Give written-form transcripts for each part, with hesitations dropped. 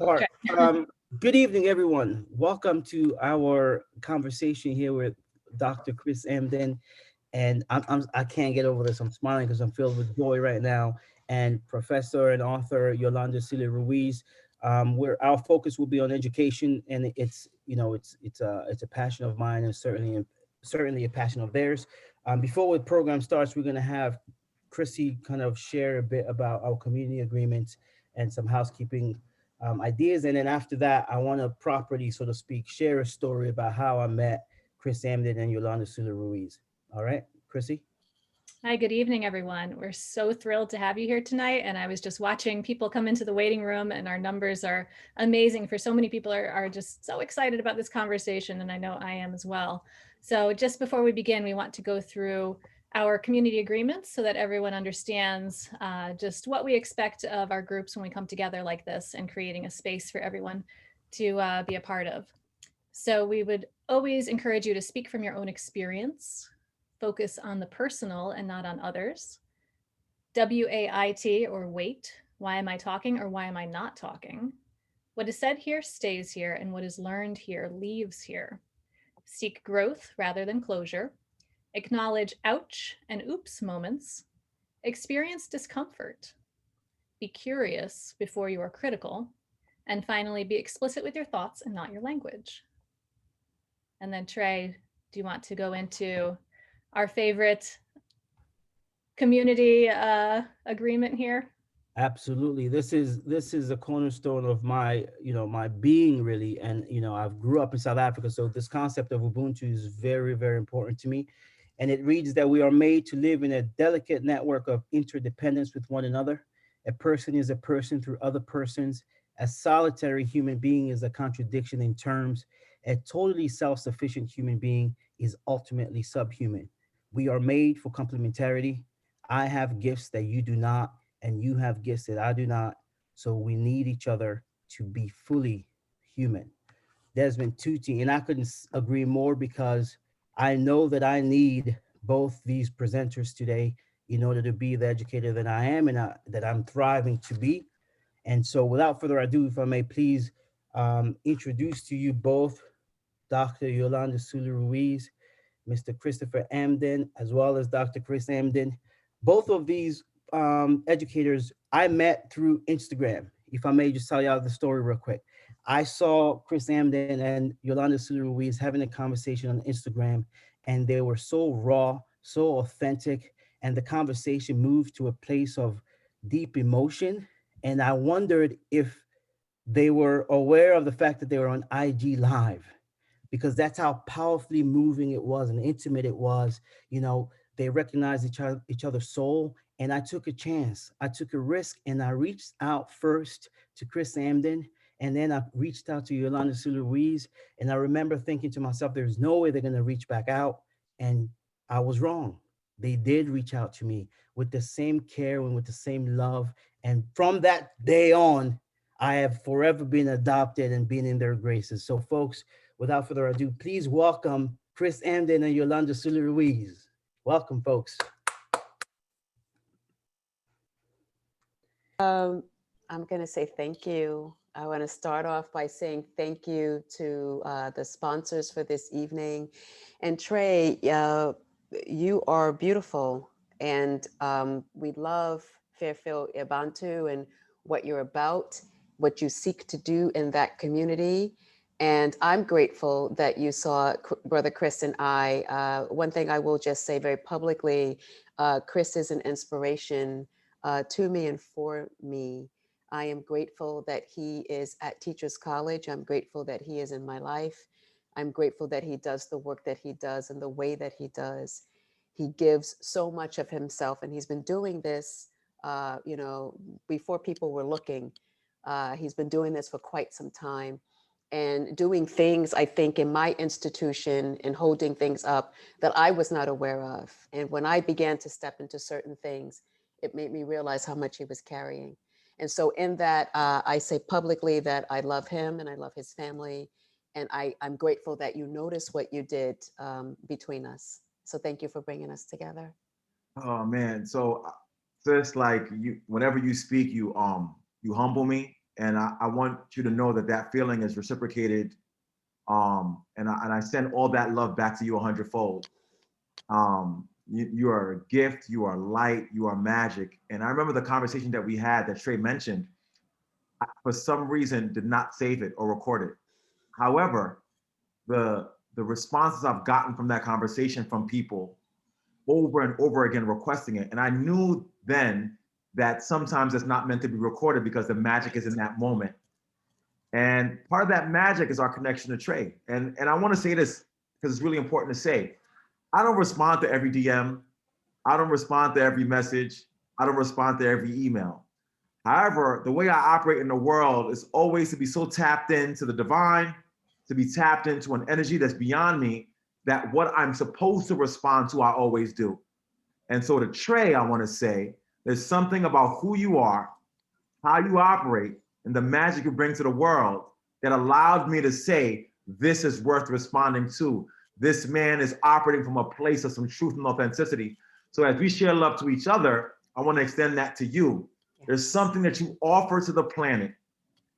All right. Good evening, everyone. Welcome to our conversation here with Dr. Chris Emdin. And I can't get over this. I'm smiling because I'm filled with joy right now. And Professor and author Yolanda Sealey Ruiz. Where our focus will be on education, and it's a passion of mine, and certainly a passion of theirs. Before the program starts, we're going to have Chrissy kind of share a bit about our community agreements and some housekeeping ideas. And then after that, I want to properly, so to speak, share a story about how I met Chris Emdin and Yolanda Sealey Ruiz. All right, Chrissy? Hi, good evening, everyone. We're so thrilled to have you here tonight. And I was just watching people come into the waiting room, and our numbers are amazing. For so many people are just so excited about this conversation, and I know I am as well. So just before we begin, we want to go through our community agreements so that everyone understands just what we expect of our groups when we come together like this and creating a space for everyone to be a part of. So we would always encourage you to speak from your own experience, focus on the personal and not on others. WAIT, or wait, why am I talking or why am I not talking? What is said here stays here, and what is learned here leaves here. Seek growth rather than closure. Acknowledge ouch and oops moments. Experience discomfort. Be curious before you are critical. And finally, be explicit with your thoughts and not your language. And then Trey, do you want to go into our favorite community agreement here? Absolutely. This is a cornerstone of my being, really. And I've grew up in South Africa, so this concept of Ubuntu is very, very important to me. And it reads that we are made to live in a delicate network of interdependence with one another. A person is a person through other persons. A solitary human being is a contradiction in terms. A totally self-sufficient human being is ultimately subhuman. We are made for complementarity. I have gifts that you do not, and you have gifts that I do not. So we need each other to be fully human. Desmond Tutu, and I couldn't agree more, because I know that I need both these presenters today in order to be the educator that I am, and that I'm thriving to be. And so without further ado, if I may please introduce to you both Dr. Yolanda Sealey Ruiz, Mr. Christopher Emdin, as well as Dr. Chris Emdin. Both of these educators I met through Instagram. If I may just tell y'all the story real quick. I saw Chris Emdin and Yolanda Sealey Ruiz having a conversation on Instagram, and they were so raw, so authentic, and the conversation moved to a place of deep emotion. And I wondered if they were aware of the fact that they were on IG Live, because that's how powerfully moving it was and intimate it was. They recognized each other's soul. And I took a chance. I took a risk, and I reached out first to Chris Emdin, and then I reached out to Yolanda Sealey Ruiz. And I remember thinking to myself, there's no way they're going to reach back out. And I was wrong. They did reach out to me with the same care and with the same love. And from that day on, I have forever been adopted and been in their graces. So folks, without further ado, please welcome Chris Emdin and Yolanda Sealey Ruiz. Welcome, folks. I'm going to say thank you. I want to start off by saying thank you to the sponsors for this evening. And Trey, you are beautiful. And we love Fairfield Abantu and what you're about, what you seek to do in that community. And I'm grateful that you saw Brother Chris and I. One thing I will just say very publicly, Chris is an inspiration to me and for me. I am grateful that he is at Teachers College. I'm grateful that he is in my life. I'm grateful that he does the work that he does and the way that he does. He gives so much of himself, and he's been doing this, before people were looking. He's been doing this for quite some time, and doing things, I think, in my institution and holding things up that I was not aware of. And when I began to step into certain things, it made me realize how much he was carrying. And so in that, I say publicly that I love him and I love his family. And I'm grateful that you noticed what you did between us. So thank you for bringing us together. Oh man, so just like you, whenever you speak, you humble me, And I want you to know that that feeling is reciprocated. And I send all that love back to you 100-fold. You are a gift, you are light, you are magic. And I remember the conversation that we had that Trey mentioned. I, for some reason, did not save it or record it. However, the responses I've gotten from that conversation from people over and over again requesting it. And I knew then that sometimes it's not meant to be recorded because the magic is in that moment. And part of that magic is our connection to Trey. And I want to say this because it's really important to say. I don't respond to every DM. I don't respond to every message. I don't respond to every email. However, the way I operate in the world is always to be so tapped into the divine, to be tapped into an energy that's beyond me, that what I'm supposed to respond to, I always do. And so to Trey, I want to say, there's something about who you are, how you operate, and the magic you bring to the world that allowed me to say, this is worth responding to. This man is operating from a place of some truth and authenticity. So as we share love to each other, I want to extend that to you. There's something that you offer to the planet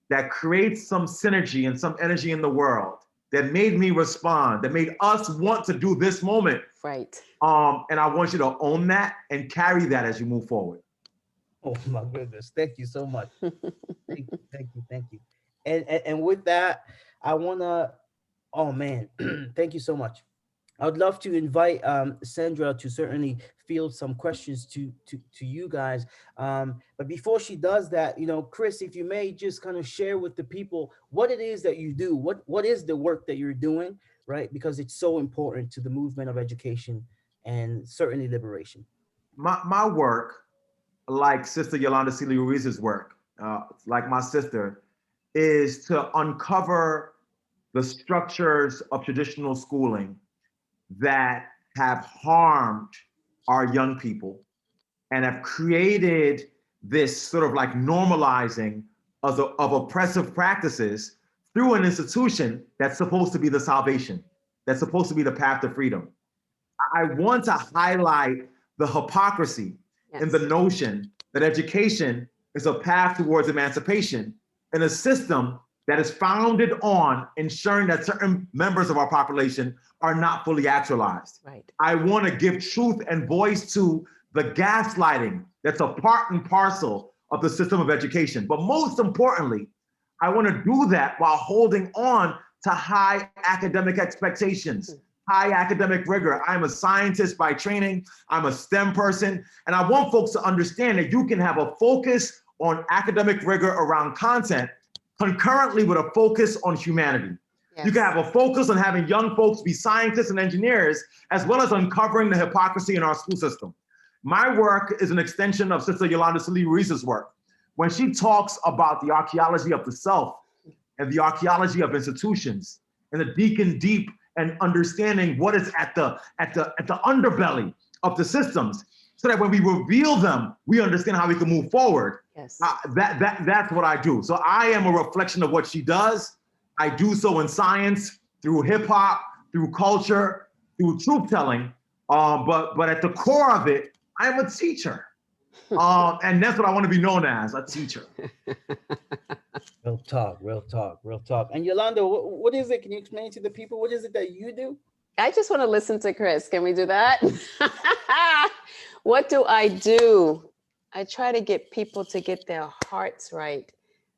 that creates some synergy and some energy in the world that made me respond, that made us want to do this moment. Right. And I want you to own that and carry that as you move forward. Oh my goodness. Thank you so much. Thank you, thank you, thank you. And with that, I wanna, oh man, thank you so much. I would love to invite Sandra to certainly field some questions to you guys. But before she does that, you know, Chris, if you may just kind of share with the people what it is that you do, what is the work that you're doing, right? Because it's so important to the movement of education and certainly liberation. My work, like Sister Yolanda Sealey Ruiz's work, like my sister, is to uncover the structures of traditional schooling that have harmed our young people and have created this sort of like normalizing of oppressive practices through an institution that's supposed to be the salvation, that's supposed to be the path to freedom. I want to highlight the hypocrisy in the notion that education is a path towards emancipation in a system that is founded on ensuring that certain members of our population are not fully actualized. Right. I want to give truth and voice to the gaslighting that's a part and parcel of the system of education. But most importantly, I want to do that while holding on to high academic expectations, high academic rigor. I'm a scientist by training. I'm a STEM person. And I want folks to understand that you can have a focus on academic rigor around content concurrently with a focus on humanity. Yes. You can have a focus on having young folks be scientists and engineers, as well as uncovering the hypocrisy in our school system. My work is an extension of Sister Yolanda Sealey Ruiz's work. When she talks about the archaeology of the self and the archaeology of institutions and the deacon deep and understanding what is at the underbelly of the systems, so that when we reveal them, we understand how we can move forward. Yes. That's what I do. So I am a reflection of what she does. I do so in science, through hip hop, through culture, through truth telling. But at the core of it, I'm a teacher. And that's what I want to be known as, a teacher. Real talk, real talk, real talk. And Yolanda, what is it? Can you explain to the people? What is it that you do? I just want to listen to Chris. Can we do that? What do? I try to get people to get their hearts right.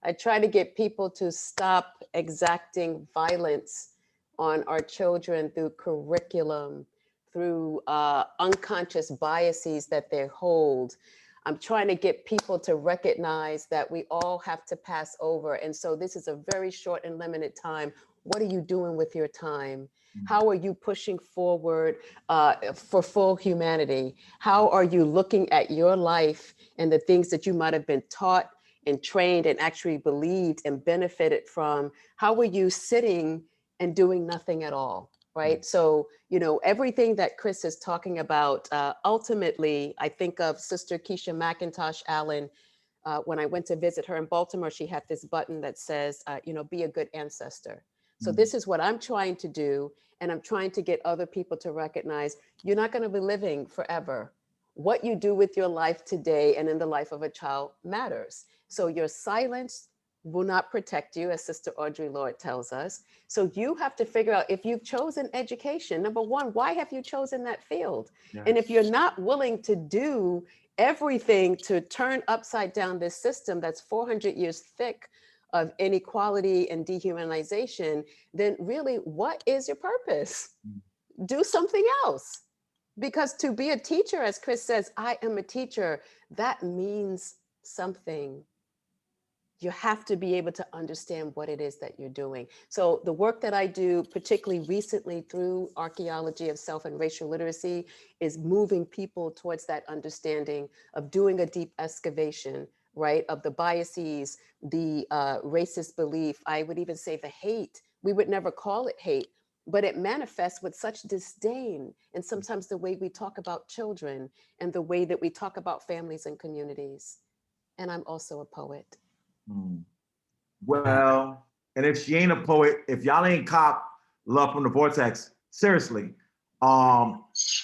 I try to get people to stop exacting violence on our children through curriculum, through unconscious biases that they hold. I'm trying to get people to recognize that we all have to pass over. And so this is a very short and limited time. What are you doing with your time? How are you pushing forward for full humanity? How are you looking at your life and the things that you might have been taught and trained and actually believed and benefited from? How are you sitting and doing nothing at all, right? So, you know, everything that Chris is talking about, ultimately, I think of Sister Keisha McIntosh Allen. When I went to visit her in Baltimore, she had this button that says, you know, be a good ancestor. So this is what I'm trying to do. And I'm trying to get other people to recognize you're not going to be living forever. What you do with your life today and in the life of a child matters. So your silence will not protect you, as Sister Audre Lorde tells us. So you have to figure out, if you've chosen education, number one, why have you chosen that field? Yes. And if you're not willing to do everything to turn upside down this system that's 400 years thick of inequality and dehumanization, then really, what is your purpose? Do something else. Because to be a teacher, as Chris says, I am a teacher, that means something. You have to be able to understand what it is that you're doing. So the work that I do, particularly recently through archaeology of self and racial literacy, is moving people towards that understanding of doing a deep excavation, right, of the biases, the racist belief, I would even say the hate. We would never call it hate, but it manifests with such disdain. And sometimes the way we talk about children and the way that we talk about families and communities. And I'm also a poet. Well, and if she ain't a poet, if y'all ain't cop Love from the Vortex, seriously,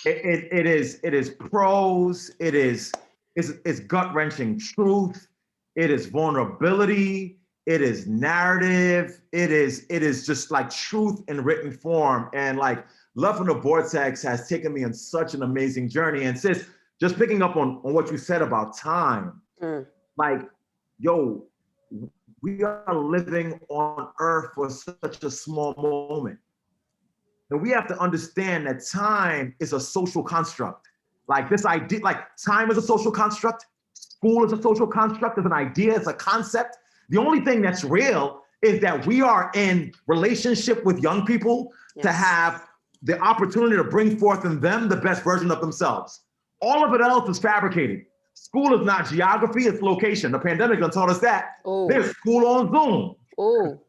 it is prose, it's gut-wrenching truth, it is vulnerability, it is narrative, it is just like truth in written form. And like Love from the Vortex has taken me on such an amazing journey. And sis, just picking up on what you said about time, like, yo, we are living on earth for such a small moment. And we have to understand that time is a social construct. Like this idea, like time is a social construct, school is a social construct, it's an idea, it's a concept. The only thing that's real is that we are in relationship with young people to have the opportunity to bring forth in them the best version of themselves. All of it else is fabricated. School is not geography, it's location. The pandemic done taught us that. There's school on Zoom.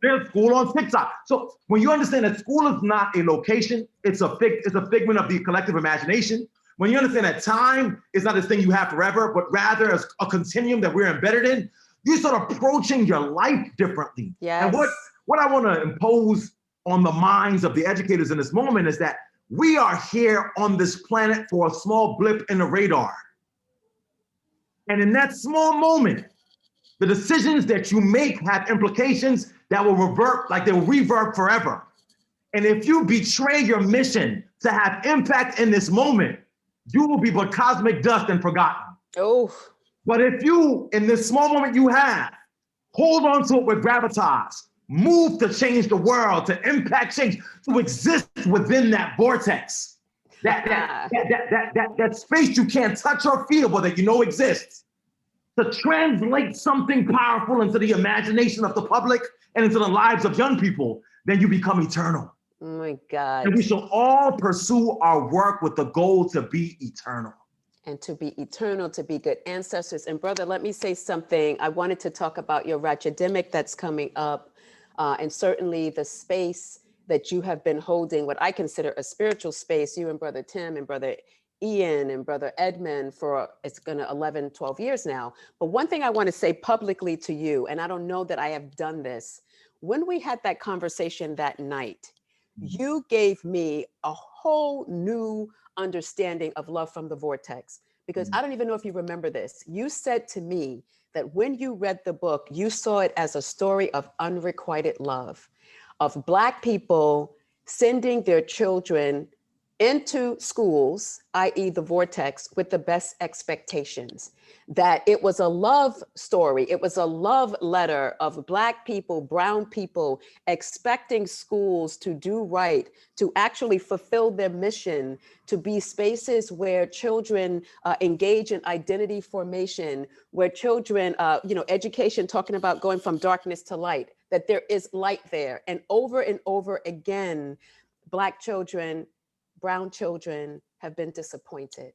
There's school on TikTok. So when you understand that school is not a location, it's a figment of the collective imagination. When you understand that time is not this thing you have forever, but rather as a continuum that we're embedded in, you start approaching your life differently. And what I want to impose on the minds of the educators in this moment is that we are here on this planet for a small blip in the radar. And in that small moment, the decisions that you make have implications that will revert, like they will revert forever. And if you betray your mission to have impact in this moment, you will be but cosmic dust and forgotten. But if you, in this small moment you have, hold on to it with gravitas, move to change the world, to impact change, to exist within that vortex, that space you can't touch or feel, but that you know exists, to translate something powerful into the imagination of the public and into the lives of young people, then you become eternal. Oh my God. And we shall all pursue our work with the goal to be eternal. And to be eternal, to be good ancestors. And brother, let me say something. I wanted to talk about your Rajademic that's coming up, and certainly the space that you have been holding, what I consider a spiritual space, you and Brother Tim and Brother Ian and Brother Edmund, for it's gonna 11, 12 years now. But one thing I want to say publicly to you, and I don't know that I have done this, when we had that conversation that night, you gave me a whole new understanding of Love from the Vortex, because I don't even know if you remember this. You said to me that when you read the book, you saw it as a story of unrequited love, of Black people sending their children into schools, i.e. the vortex, with the best expectations, that it was a love story. It was a love letter of Black people, brown people, expecting schools to do right, to actually fulfill their mission, to be spaces where children engage in identity formation, where children, education, talking about going from darkness to light, that there is light there. And over again, Black children, brown children have been disappointed.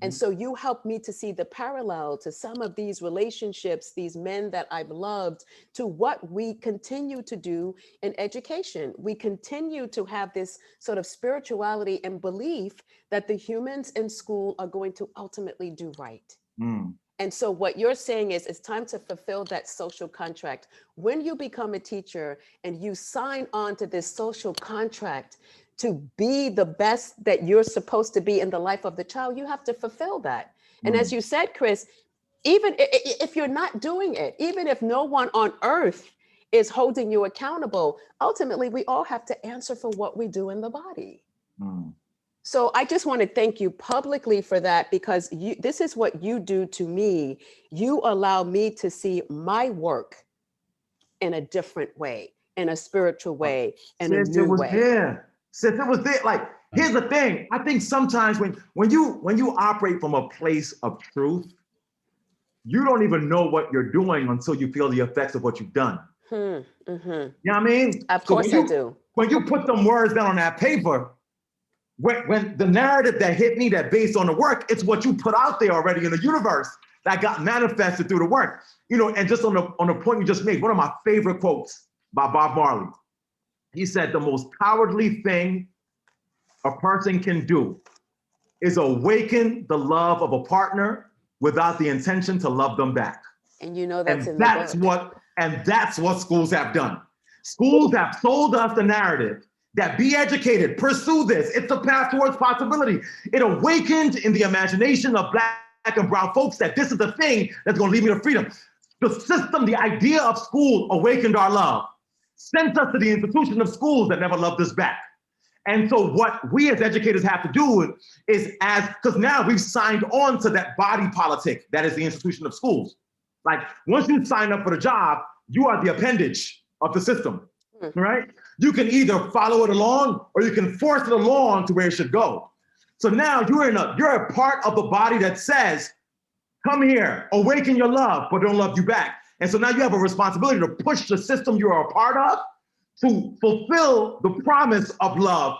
And so you helped me to see the parallel to some of these relationships, these men that I've loved, to what we continue to do in education. We continue to have this sort of spirituality and belief that the humans in school are going to ultimately do right. And so what you're saying is it's time to fulfill that social contract. When you become a teacher and you sign on to this social contract to be the best that you're supposed to be in the life of the child, you have to fulfill that. And as you said, Chris, even if you're not doing it, even if no one on earth is holding you accountable, ultimately we all have to answer for what we do in the body. So I just want to thank you publicly for that, because this is what you do to me. You allow me to see my work in a different way, in a spiritual way, in a Since it new was way. there. Since it was there. Like, here's the thing. I think sometimes when you operate from a place of truth, you don't even know what you're doing until you feel the effects of what you've done. You know what I mean? Of course I do. When you put them words down on that paper, when the narrative that hit me that based on the work, it's what you put out there already in the universe that got manifested through the work. You know, and just on the point you just made, one of my favorite quotes by Bob Marley. He said, the most cowardly thing a person can do is awaken the love of a partner without the intention to love them back. And you know that's in that's the book. that's what schools have done. Schools have sold us the narrative that be educated, pursue this. It's a path towards possibility. It awakened in the imagination of Black and brown folks that this is the thing that's gonna lead me to freedom. The system, the idea of school awakened our love, sent us to the institution of schools that never loved us back. And so what we as educators have to do is because now we've signed on to that body politic that is the institution of schools. Like, once you sign up for the job, you are the appendage of the system, right? You can either follow it along or you can force it along to where it should go. So now you're a part of the body that says, come here, awaken your love, but don't love you back. And so now you have a responsibility to push the system you are a part of to fulfill the promise of love.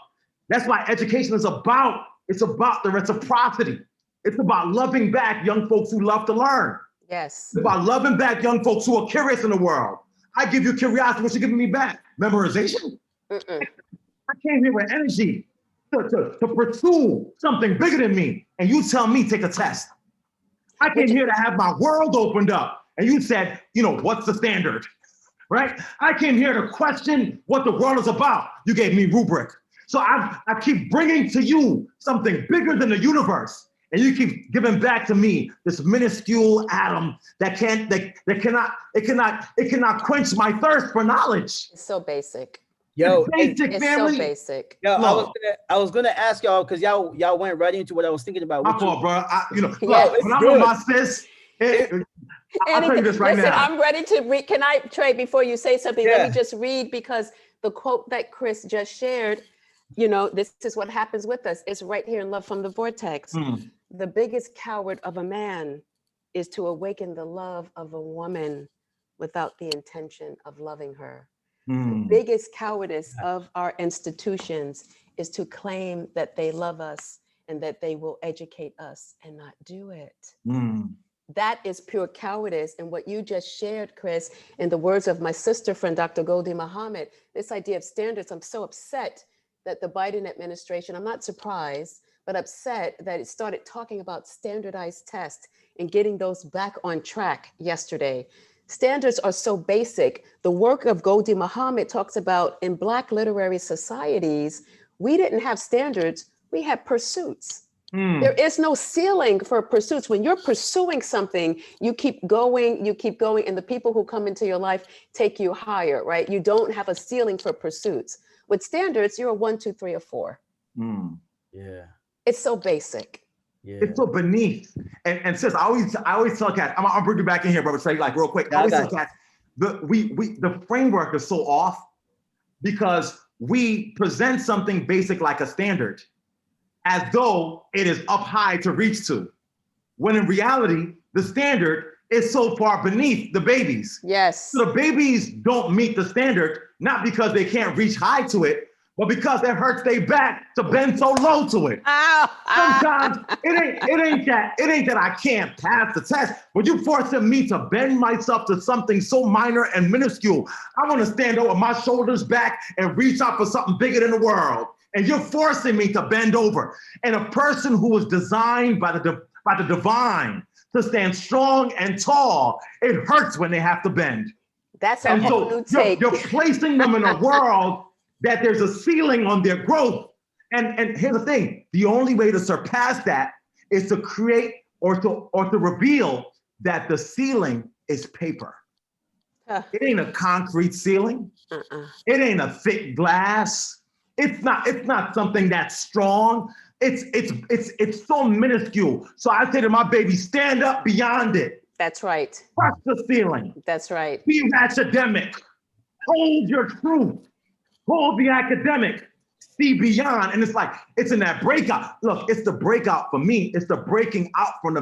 That's why education is about the reciprocity. It's about loving back young folks who love to learn. Yes. It's about loving back young folks who are curious in the world. I give you curiosity, what you giving me back? Memorization? I came here with energy to pursue something bigger than me. And you tell me, take a test. I came here to have my world opened up. And you said, what's the standard, right? I came here to question what the world is about. You gave me rubric. So I keep bringing to you something bigger than the universe. And you keep giving back to me this minuscule atom that cannot quench my thirst for knowledge. It's so basic. Yo, It's so basic. Yo, I was gonna ask y'all, because y'all went right into what I was thinking about. My fault, bro. Yes. When I'm with my sis, I'll tell you this right Listen, now. I'm ready to read. Can I, Trey, before you say something, Yeah. let me just read, because the quote that Chris just shared, this is what happens with us. It's right here in Love from the Vortex. The biggest coward of a man is to awaken the love of a woman without the intention of loving her. The biggest cowardice of our institutions is to claim that they love us and that they will educate us and not do it. That is pure cowardice. And what you just shared, Chris, in the words of my sister friend, Dr. Gholdy Muhammad, this idea of standards, I'm so upset that the Biden administration, I'm not surprised, but upset that it started talking about standardized tests and getting those back on track yesterday. Standards are so basic. The work of Gholdy Muhammad talks about in Black literary societies, we didn't have standards, we had pursuits. There is no ceiling for pursuits. When you're pursuing something, you keep going, and the people who come into your life take you higher, right? You don't have a ceiling for pursuits. With standards, you're a 1, 2, 3, or 4. Yeah. It's so basic. Yeah. It's so beneath. And sis, I always tell cats, I'll bring you back in here, brother Trey, like real quick. I always tell cats, the framework is so off because we present something basic like a standard as though it is up high to reach to, when in reality, the standard is so far beneath the babies. Yes. So the babies don't meet the standard, not because they can't reach high to it, but because it hurts their back to bend so low to it. Sometimes it ain't that I can't pass the test, but you forcing me to bend myself to something so minor and minuscule. I want to stand over my shoulders back and reach out for something bigger than the world. And you're forcing me to bend over. And a person who was designed by the divine to stand strong and tall, it hurts when they have to bend. That's a whole new take. You're placing them in a world that there's a ceiling on their growth. And here's the thing, the only way to surpass that is to create or to reveal that the ceiling is paper. Huh. It ain't a concrete ceiling. It ain't a thick glass. It's not something that's strong. It's so minuscule. So I say to my baby, stand up beyond it. That's right. Crush the ceiling. That's right. Be academic. Hold your truth. Hold the academic. See beyond. And it's like, it's in that breakout. Look, it's the breakout for me. It's the breaking out from the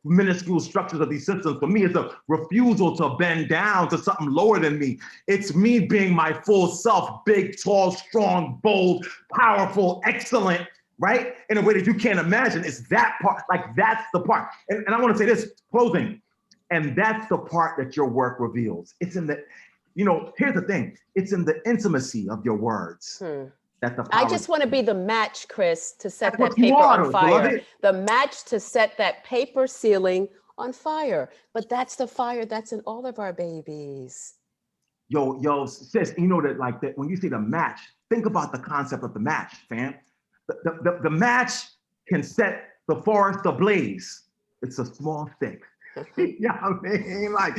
minuscule structures of these systems. For me, it's a refusal to bend down to something lower than me. It's me being my full self, big, tall, strong, bold, powerful, excellent, right? In a way that you can't imagine. It's that part, like that's the part. And I want to say this, closing, and that's the part that your work reveals. It's in the, here's the thing. It's in the intimacy of your words. That the I power just want to be the match, Chris, to set That's that what you paper are, on fire. beloved. The match to set that paper ceiling on fire. But that's the fire that's in all of our babies. Yo, sis, that like that when you say the match, think about the concept of the match, fam. The match can set the forest ablaze. It's a small stick. You know what I mean? Like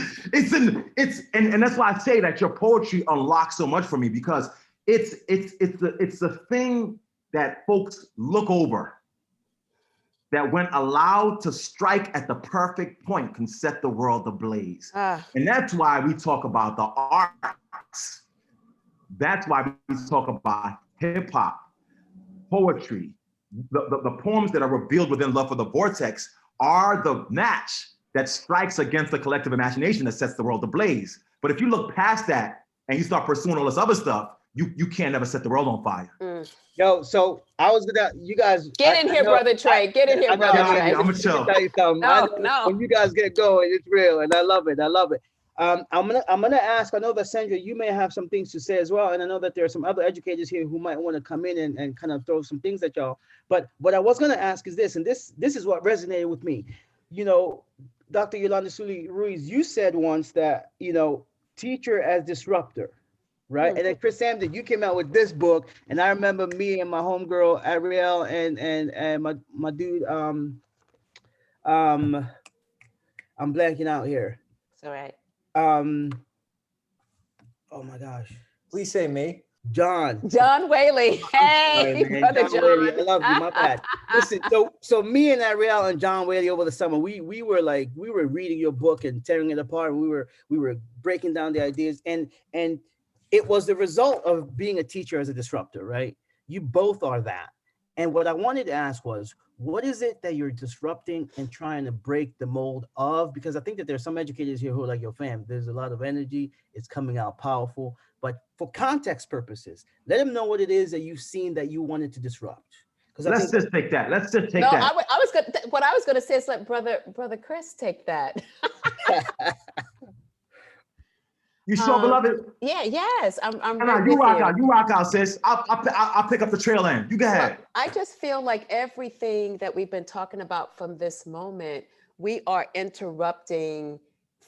and that's why I say that your poetry unlocks so much for me, because it's the thing that folks look over, that when allowed to strike at the perfect point can set the world ablaze. And that's why we talk about the arts. That's why we talk about hip hop, poetry. The poems that are revealed within Love for the Vortex are the match that strikes against the collective imagination that sets the world ablaze. But if you look past that and you start pursuing all this other stuff, you can't ever set the world on fire. Yo, so I was gonna, you guys get in here, brother Trey. Get in here, brother Trey. I'm gonna chill. Tell you something. No. When you guys get going, it's real, and I love it. I'm gonna ask. I know that Sandra, you may have some things to say as well, and I know that there are some other educators here who might want to come in and kind of throw some things at y'all. But what I was gonna ask is this, and this is what resonated with me. Dr. Yolanda Sealey Ruiz, you said once that teacher as disruptor. Right. And then Chris Emdin, you came out with this book. And I remember me and my homegirl Ariel and my dude, I'm blanking out here. It's all right. Oh my gosh. Please say me. John Whaley. Hey, sorry, brother John Whaley, I love you, my bad. Listen, so me and Ariel and John Whaley over the summer, we were reading your book and tearing it apart. And we were breaking down the ideas, and it was the result of being a teacher as a disruptor, right? You both are that. And what I wanted to ask was, what is it that you're disrupting and trying to break the mold of? Because I think that there's some educators here who are like, yo, fam, there's a lot of energy. It's coming out powerful. But for context purposes, let them know what it is that you've seen that you wanted to disrupt. Let's just take that. What I was gonna say is let brother Chris take that. You sure, beloved? Yeah, yes. I'm You rock out, sis. I'll pick up the trail end. You go ahead. I just feel like everything that we've been talking about from this moment, we are interrupting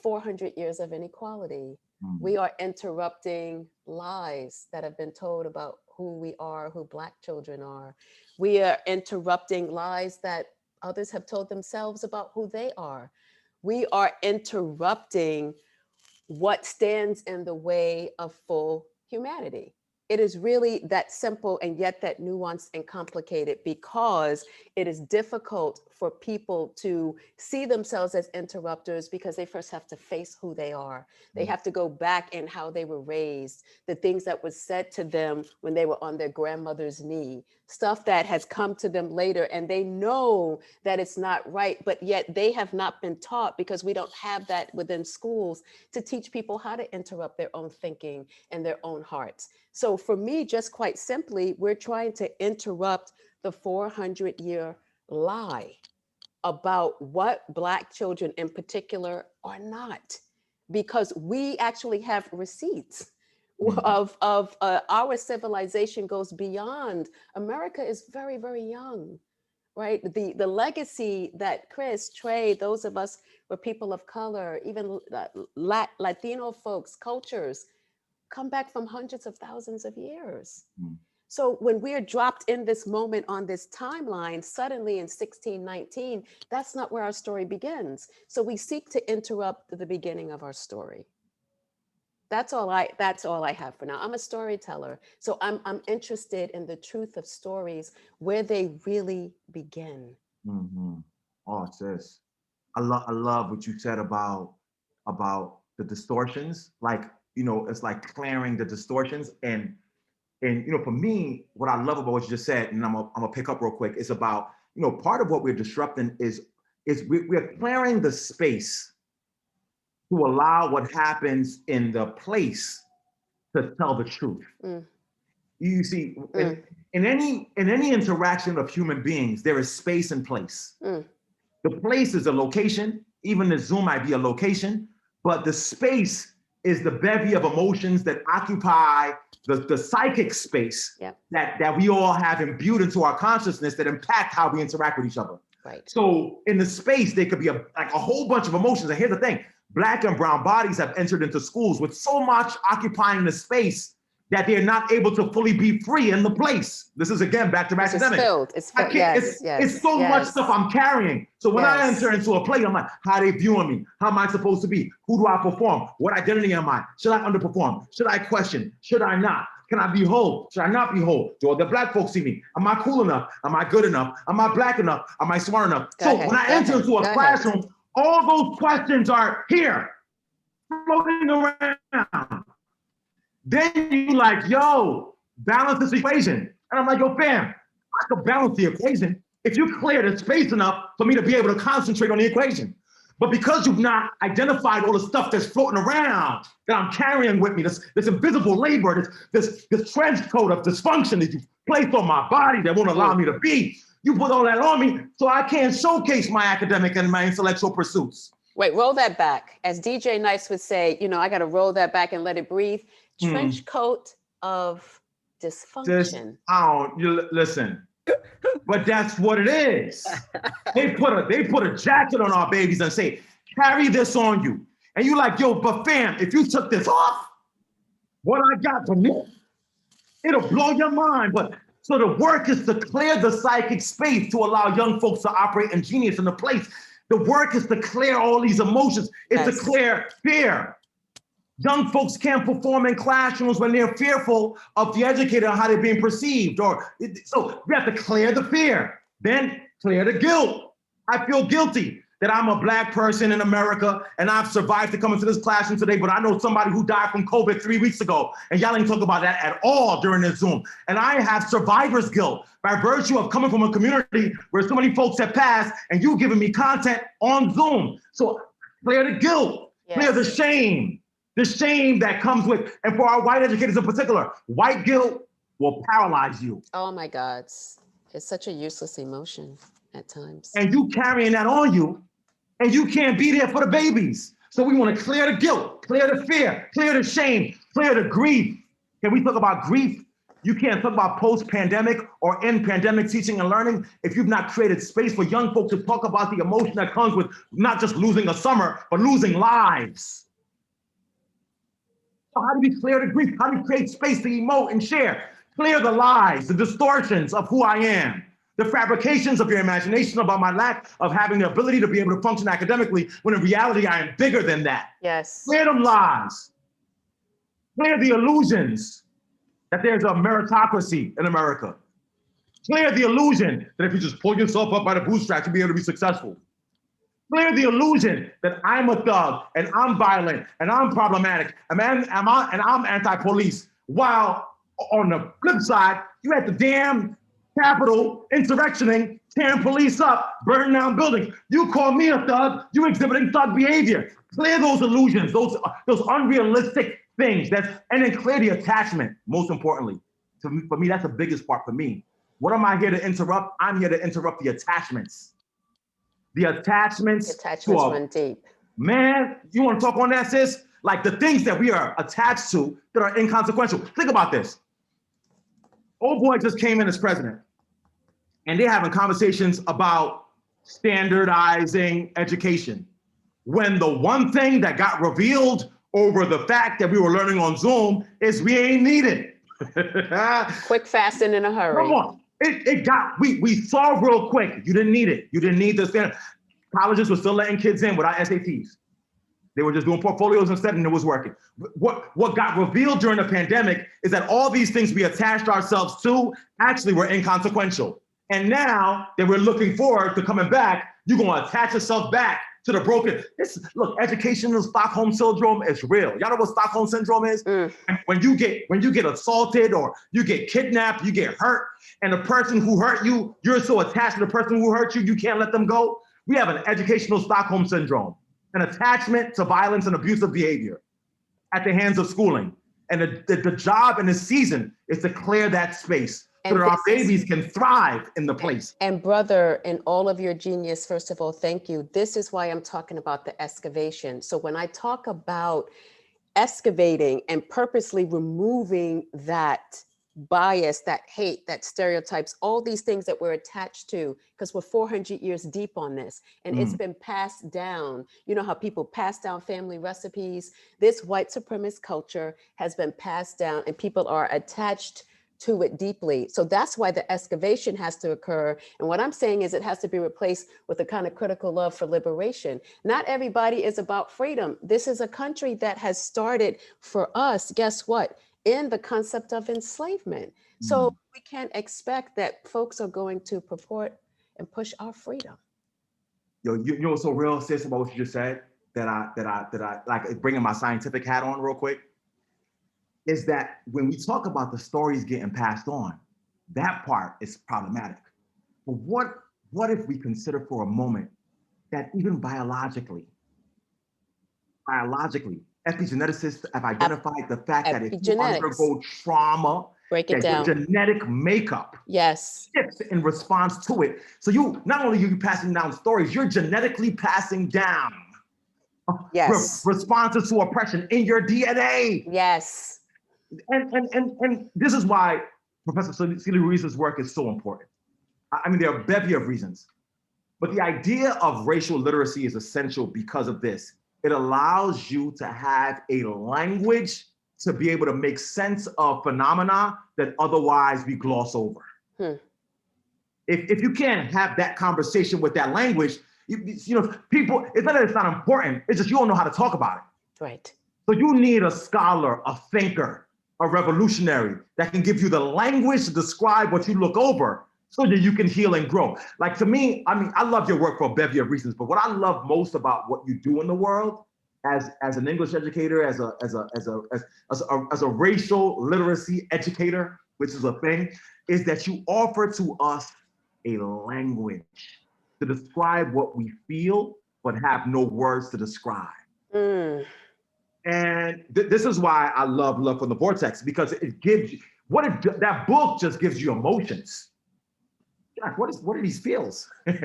400 years of inequality. We are interrupting lies that have been told about who we are, who Black children are. We are interrupting lies that others have told themselves about who they are. We are interrupting what stands in the way of full humanity. It is really that simple, and yet that nuanced and complicated, because it is difficult for people to see themselves as interrupters, because they first have to face who they are. They have to go back in how they were raised, the things that was said to them when they were on their grandmother's knee, stuff that has come to them later, and they know that it's not right, but yet they have not been taught, because we don't have that within schools to teach people how to interrupt their own thinking and their own hearts. So for me, just quite simply, we're trying to interrupt the 400-year lie about what Black children in particular are not, because we actually have receipts of our civilization goes beyond. America is very, very young, right? The legacy that Chris, Trey, those of us were people of color, even Latino folks, cultures, come back from hundreds of thousands of years. So when we're dropped in this moment on this timeline, suddenly in 1619, that's not where our story begins. So we seek to interrupt the beginning of our story. That's all I have for now. I'm a storyteller. So I'm interested in the truth of stories, where they really begin. Mhm. Oh, sis, I love what you said about the distortions. Like, it's like clearing the distortions. And for me, what I love about what you just said, and I'm gonna pick up real quick, is about, part of what we're disrupting is we're clearing the space to allow what happens in the place to tell the truth. Mm. You see, in any interaction of human beings, there is space and place. Mm. The place is a location, even the Zoom might be a location, but the space is the bevy of emotions that occupy the psychic space. Yep. that we all have imbued into our consciousness that impact how we interact with each other. Right. So in the space, there could be a whole bunch of emotions. And here's the thing, Black and brown bodies have entered into schools with so much occupying the space that they're not able to fully be free in the place. This is, again, back to academic. It's filled. It's so much stuff I'm carrying. So when I enter into a play, I'm like, how they viewing me? How am I supposed to be? Who do I perform? What identity am I? Should I underperform? Should I question? Should I not? Can I be whole? Should I not be whole? Do all the Black folks see me? Am I cool enough? Am I good enough? Am I Black enough? Am I smart enough? When I enter into a classroom, all those questions are here, floating around. Then you like, yo, balance this equation. And I'm like, yo, fam, I can balance the equation if you clear the space enough for me to be able to concentrate on the equation. But because you've not identified all the stuff that's floating around that I'm carrying with me, this invisible labor, this trench coat of dysfunction that you've placed on my body that won't allow me to be, you put all that on me so I can't showcase my academic and my intellectual pursuits. Wait, roll that back. As DJ Nice would say, I got to roll that back and let it breathe. Trench coat of dysfunction. Listen, but that's what it is. They put a jacket on our babies and say, carry this on you. And you like, yo, but fam, if you took this off, what I got from this, it'll blow your mind. But so the work is to clear the psychic space to allow young folks to operate in genius in the place. The work is to clear all these emotions. It's to clear fear. Young folks can't perform in classrooms when they're fearful of the educator and how they're being perceived. So we have to clear the fear, then clear the guilt. I feel guilty that I'm a Black person in America and I've survived to come into this classroom today, but I know somebody who died from COVID 3 weeks ago, and y'all didn't talk about that at all during this Zoom. And I have survivor's guilt by virtue of coming from a community where so many folks have passed and you giving me content on Zoom. So clear the guilt, clear the shame. The shame that comes with, and for our white educators in particular, white guilt will paralyze you. Oh my God, it's such a useless emotion at times. And you carrying that on you, and you can't be there for the babies. So we want to clear the guilt, clear the fear, clear the shame, clear the grief. Can we talk about grief? You can't talk about post-pandemic or in pandemic teaching and learning if you've not created space for young folks to talk about the emotion that comes with not just losing a summer, but losing lives. So how do we clear the grief? How do we create space to emote and share? Clear the lies, the distortions of who I am, the fabrications of your imagination about my lack of having the ability to be able to function academically, when in reality, I am bigger than that. Yes. Clear them lies. Clear the illusions that there's a meritocracy in America. Clear the illusion that if you just pull yourself up by the bootstraps, you'll be able to be successful. Clear the illusion that I'm a thug and I'm violent and I'm problematic and I'm anti-police. While on the flip side, you had the damn Capitol insurrectioning, tearing police up, burning down buildings. You call me a thug, you exhibiting thug behavior. Clear those illusions, those unrealistic things. And then clear the attachment, most importantly. For me, that's the biggest part for me. What am I here to interrupt? I'm here to interrupt the attachments. The attachments went deep. Man, you want to talk on that, sis? Like the things that we are attached to that are inconsequential. Think about this. Old boy just came in as president, and they're having conversations about standardizing education. When the one thing that got revealed over the fact that we were learning on Zoom is we ain't needed. Quick, fast, and in a hurry. Come on. We saw real quick. You didn't need it. You didn't need this. Colleges were still letting kids in without SATs. They were just doing portfolios instead, and it was working. What got revealed during the pandemic is that all these things we attached ourselves to actually were inconsequential. And now that we're looking forward to coming back, you're going to attach yourself back to the broken. Look, educational Stockholm syndrome is real. Y'all know what Stockholm syndrome is? When you get assaulted or you get kidnapped, you get hurt, and the person who hurt you, you're so attached to the person who hurt you, you can't let them go. We have an educational Stockholm syndrome, an attachment to violence and abusive behavior at the hands of schooling. And the job in this season is to clear that space so that our babies can thrive in the place. And brother, in all of your genius, first of all, thank you. This is why I'm talking about the excavation. So when I talk about excavating and purposely removing that bias, that hate, that stereotypes, all these things that we're attached to, because we're 400 years deep on this, and it's been passed down. You know how people pass down family recipes? This white supremacist culture has been passed down, and people are attached to it deeply. So that's why the excavation has to occur. And what I'm saying is it has to be replaced with a kind of critical love for liberation. Not everybody is about freedom. This is a country that has started for us, guess what? In the concept of enslavement. So we can't expect that folks are going to purport and push our freedom. Yo, you know what's so real, sis, about what you just said, that I like bringing my scientific hat on real quick, is that when we talk about the stories getting passed on, that part is problematic. But what if we consider for a moment that even biologically, epigeneticists have identified the fact that if you undergo trauma, break it down, your genetic makeup shifts in response to it. So you, not only are you passing down stories, you're genetically passing down responses to oppression in your DNA. Yes. And this is why Professor Sealey Ruiz's work is so important. I mean, there are a bevy of reasons, but the idea of racial literacy is essential because of this. It allows you to have a language to be able to make sense of phenomena that otherwise we gloss over. If you can't have that conversation with that language, you know, people, it's not that it's not important, it's just you don't know how to talk about it. Right. So you need a scholar, a thinker, a revolutionary that can give you the language to describe what you look over so that you can heal and grow. Like, to me, I mean, I love your work for a bevy of reasons, but what I love most about what you do in the world as an English educator, as a racial literacy educator, which is a thing, is that you offer to us a language to describe what we feel, but have no words to describe. And this is why I love Love from the Vortex, because it gives you, that book just gives you emotions. Jack, what are these feels? Like,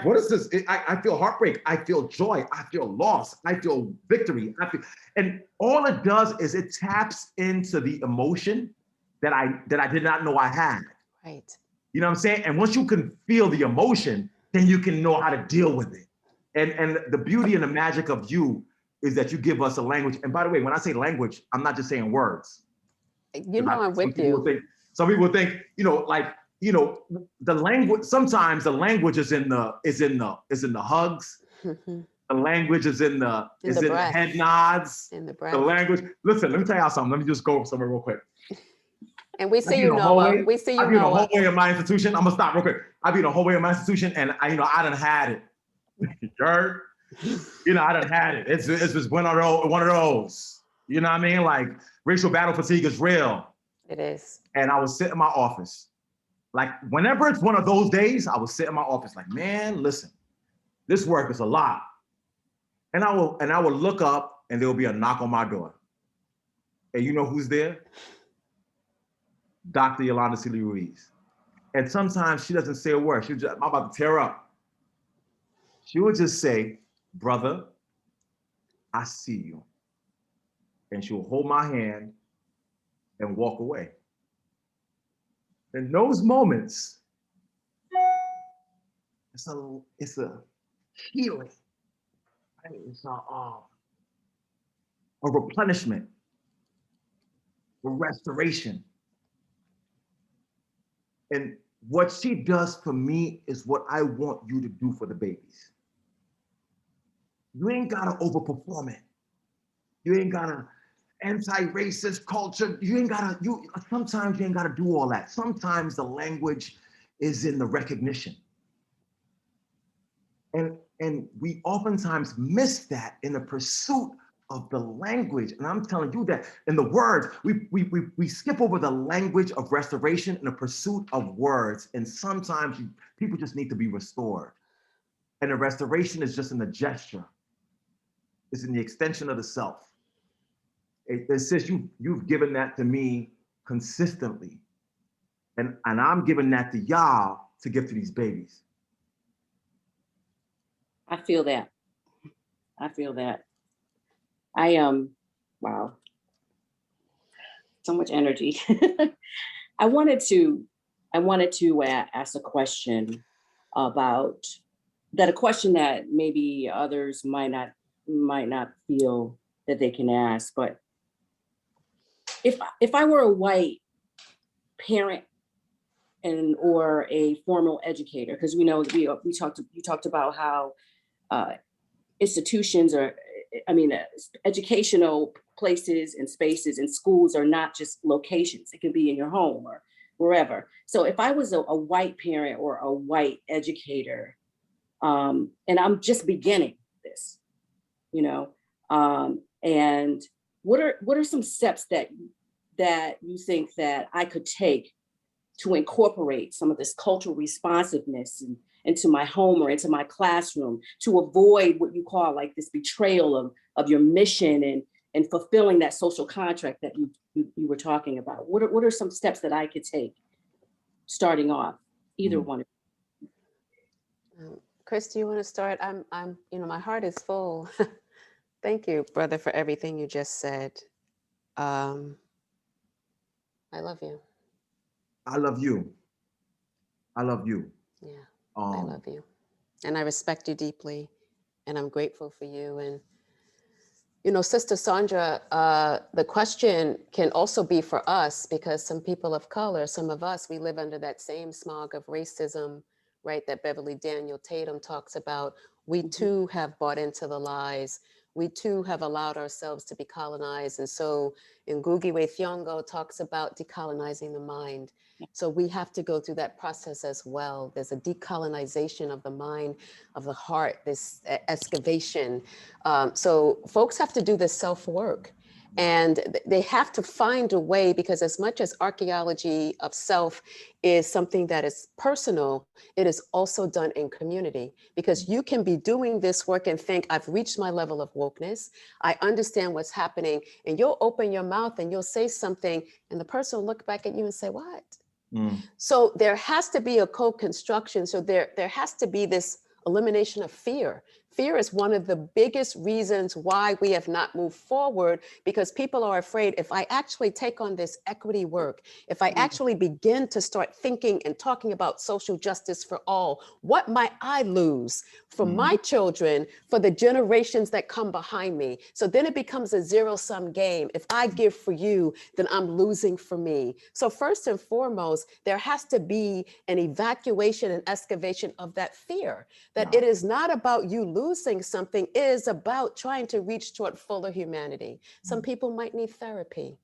what is this? I feel heartbreak. I feel joy. I feel loss. I feel victory. And all it does is it taps into the emotion that I did not know I had. Right. You know what I'm saying? And once you can feel the emotion, then you can know how to deal with it. And the beauty and the magic of you is that you give us a language. And by the way, when I say language, I'm not just saying words. You know, I'm with you. Some people think, the language, sometimes the language is in the hugs. The language is in the head nods. In the breath. The language. Listen, let me tell y'all something. Let me just go somewhere real quick. And we see you, Noah. We see you, Noah. I be in the hallway of my institution. I'm gonna stop real quick. I be in the hallway of my institution, and I done had it. I done had it. It's just one of those. You know what I mean? Like, racial battle fatigue is real. It is. And I would sit in my office. Like, whenever it's one of those days, I would sit in my office like, man, listen, this work is a lot. And I will look up and there will be a knock on my door. And you know who's there? Dr. Yolanda Sealey Ruiz. And sometimes she doesn't say a word. I'm about to tear up. She would just say, brother, I see you. And she will hold my hand and walk away. In those moments, it's a healing. It's a replenishment. for restoration. And what she does for me is what I want you to do for the babies. You ain't gotta overperform it. You ain't gotta anti-racist culture. Sometimes you ain't gotta do all that. Sometimes the language is in the recognition. And we oftentimes miss that in the pursuit of the language. And I'm telling you that in the words, we skip over the language of restoration in the pursuit of words. And sometimes people just need to be restored. And the restoration is just in the gesture. It's in the extension of the self. It says you've given that to me consistently. And I'm giving that to y'all to give to these babies. I feel that. I feel that. Wow. So much energy. I wanted to ask a question about a question that maybe others might not feel that they can ask, but if I were a white parent or a formal educator, because we know you talked about how institutions educational places and spaces and schools are not just locations. It can be in your home or wherever. So if I was a white parent or a white educator, and I'm just beginning this, and what are some steps that you think that I could take to incorporate some of this cultural responsiveness into my home or into my classroom, to avoid what you call like this betrayal of your mission and fulfilling that social contract that you were talking about? What are some steps that I could take starting off? Either one. Chris, do you want to start? I'm my heart is full. Thank you, brother, for everything you just said. I love you. I love you. I love you. Yeah, I love you. And I respect you deeply. And I'm grateful for you. And, Sister Sandra, the question can also be for us, because some people of color, some of us, we live under that same smog of racism, right, that Beverly Daniel Tatum talks about. We too have bought into the lies. We too have allowed ourselves to be colonized. And so Ngugi Wa Thiong'o talks about decolonizing the mind. So we have to go through that process as well. There's a decolonization of the mind, of the heart, this excavation. So folks have to do this self-work. And they have to find a way, because as much as archaeology of self is something that is personal, it is also done in community, because you can be doing this work and think, I've reached my level of wokeness. I understand what's happening. And you'll open your mouth and you'll say something and the person will look back at you and say, what? So there has to be a co-construction. So there has to be this elimination of fear. Fear is one of the biggest reasons why we have not moved forward, because people are afraid, if I actually take on this equity work, if I actually begin to start thinking and talking about social justice for all, what might I lose for my children, for the generations that come behind me? So then it becomes a zero-sum game. If I give for you, then I'm losing for me. So first and foremost, there has to be an evacuation and excavation of that fear, that it is not about you losing something, it is about trying to reach toward fuller humanity. Some people might need therapy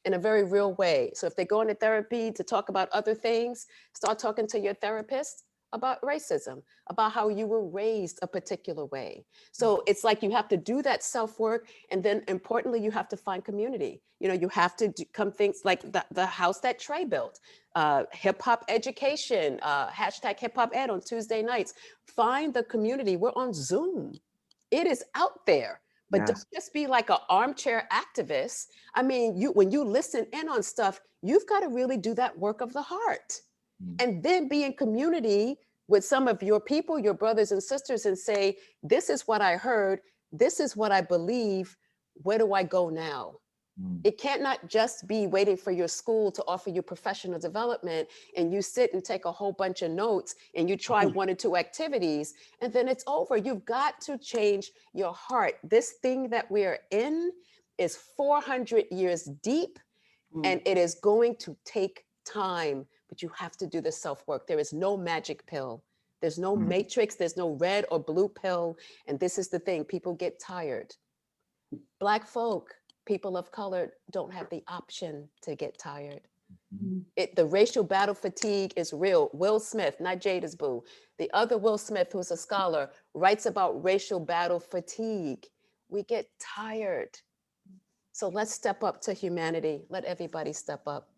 in a very real way. So if they go into therapy to talk about other things, start talking to your therapist about racism, about how you were raised a particular way. So it's like you have to do that self-work, and then importantly, you have to find community. You have to come things like the house that Trey built, hip hop education, hashtag hip hop ed on Tuesday nights. Find the community. We're on Zoom. It is out there. But don't just be like an armchair activist. I mean, when you listen in on stuff, you've got to really do that work of the heart. And then be in community with some of your people, your brothers and sisters, and say, this is what I heard. This is what I believe. Where do I go now? It can't not just be waiting for your school to offer you professional development and you sit and take a whole bunch of notes and you try 1 or 2 activities and then it's over. You've got to change your heart. This thing that we're in is 400 years deep, and it is going to take time, but you have to do the self-work. There is no magic pill. There's no matrix. There's no red or blue pill. And this is the thing, people get tired. Black folk, people of color, don't have the option to get tired. The racial battle fatigue is real. Will Smith, not Jada's boo, the other Will Smith, who's a scholar, writes about racial battle fatigue. We get tired. So let's step up to humanity. Let everybody step up.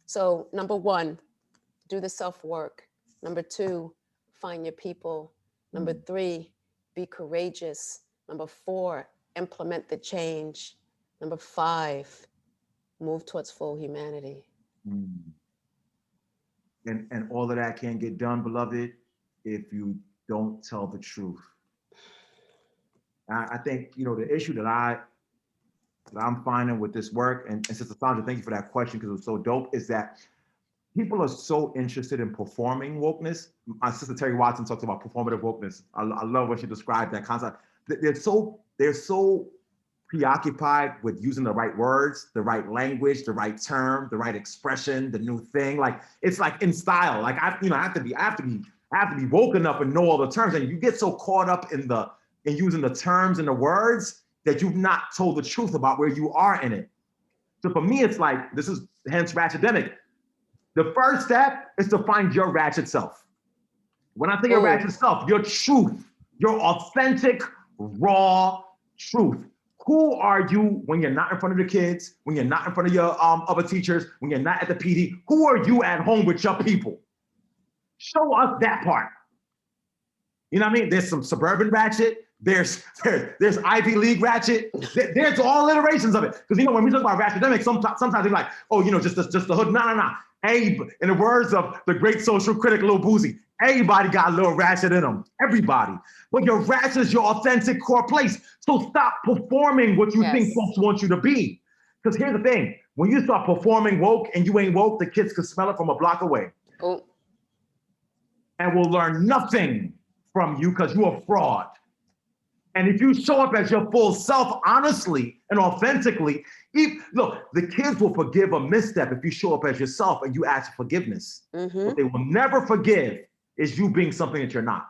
So number one, do the self-work. Number two, find your people. Number three, be courageous. Number four, implement the change. Number five, move towards full humanity. And all of that can't get done, beloved, if you don't tell the truth. I think, you know, the issue that I'm finding with this work, and Sister Sandra, thank you for that question because it was so dope, is that people are so interested in performing wokeness. My sister Terry Watson talks about performative wokeness. I love when she described that concept. They're so preoccupied with using the right words, the right language, the right term, the right expression, the new thing. Like it's like in style. Like I have to be woke enough and know all the terms. And you get so caught up in using the terms and the words that you've not told the truth about where you are in it. So for me, it's like, this is hence Ratchetdemic. The first step is to find your ratchet self. When I think of ratchet self, your truth, your authentic, raw truth. Who are you when you're not in front of the kids, when you're not in front of your other teachers, when you're not at the PD? Who are you at home with your people? Show us that part. You know what I mean? There's some suburban ratchet. There's Ivy League ratchet. There's all iterations of it. Because you know when we talk about Ratchetdemic, sometimes they're like, oh, you know, just the hood. No. Hey, in the words of the great social critic Lil Boozy, everybody got a little ratchet in them. Everybody. But your ratchet is your authentic core place. So stop performing what you think folks want you to be. Because here's the thing: when you start performing woke and you ain't woke, the kids can smell it from a block away. And will learn nothing from you because you're a fraud. And if you show up as your full self, honestly and authentically, look, the kids will forgive a misstep if you show up as yourself and you ask for forgiveness. What they will never forgive is you being something that you're not.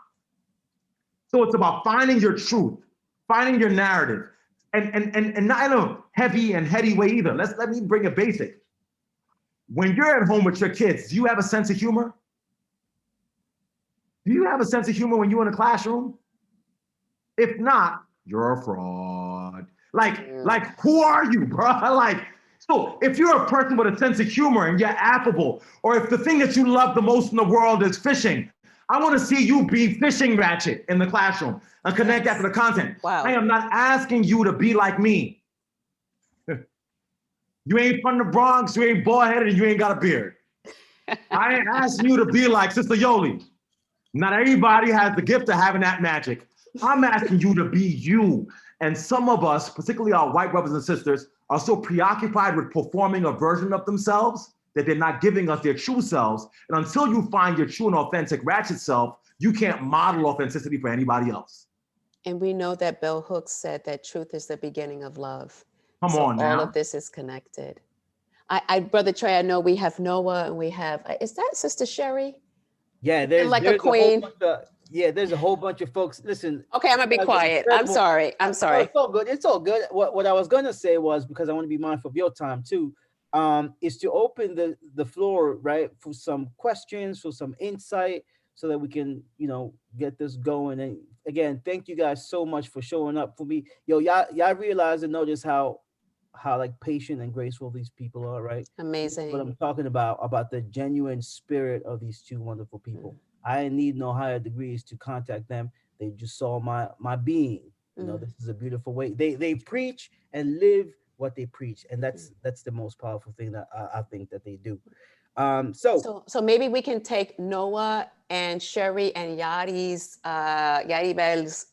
So it's about finding your truth, finding your narrative, and not in a heavy and heady way either. Let me bring it basic. When you're at home with your kids, do you have a sense of humor? Do you have a sense of humor when you're in a classroom? If not, you're a fraud. Like, who are you, bro? Like, so if you're a person with a sense of humor and you're affable, or if the thing that you love the most in the world is fishing, I want to see you be fishing ratchet in the classroom and connect that to the content. Wow. I am not asking you to be like me. You ain't from the Bronx, you ain't bald-headed, and you ain't got a beard. I ain't asking you to be like Sister Yoli. Not everybody has the gift of having that magic. I'm asking you to be you. And some of us, particularly our white brothers and sisters, are so preoccupied with performing a version of themselves that they're not giving us their true selves. And until you find your true and authentic ratchet self, you can't model authenticity for anybody else. And we know that Bell Hooks said that truth is the beginning of love. Come on now. All of this is connected. Brother Trey, I know we have Noah and we have, is that Sister Sherry? Yeah, there's like there's a queen. There's a whole bunch of folks. Listen. Okay, I'm gonna be quiet. I'm sorry. No, it's all good. It's all good. What I was gonna say was, because I want to be mindful of your time too, is to open the floor, right, for some questions, for some insight, so that we can, get this going. And again, thank you guys so much for showing up for me. Y'all realize and notice how like patient and graceful these people are, right? Amazing. What I'm talking about the genuine spirit of these two wonderful people. I need no higher degrees to contact them. They just saw my being. This is a beautiful way. They preach and live what they preach, and that's the most powerful thing that I think that they do. So maybe we can take Noah and Sherry and Yadi Bell's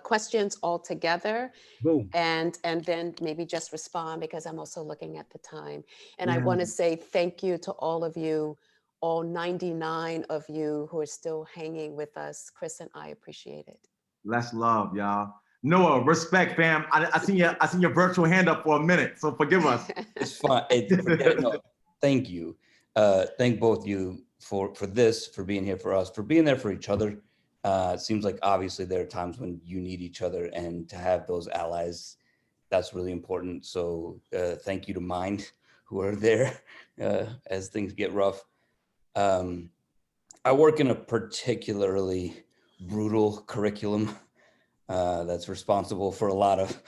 questions all together. Boom. And then maybe just respond, because I'm also looking at the time. And I want to say thank you to all of you, all 99 of you who are still hanging with us. Chris and I appreciate it. Less love, y'all. Noah, respect, fam. I seen your virtual hand up for a minute, so forgive us. It's fine. No, thank you. Thank both you for this, for being here for us, for being there for each other. It seems like obviously there are times when you need each other, and to have those allies, that's really important. So thank you to Mind, who are there as things get rough. I work in a particularly brutal curriculum that's responsible for a lot of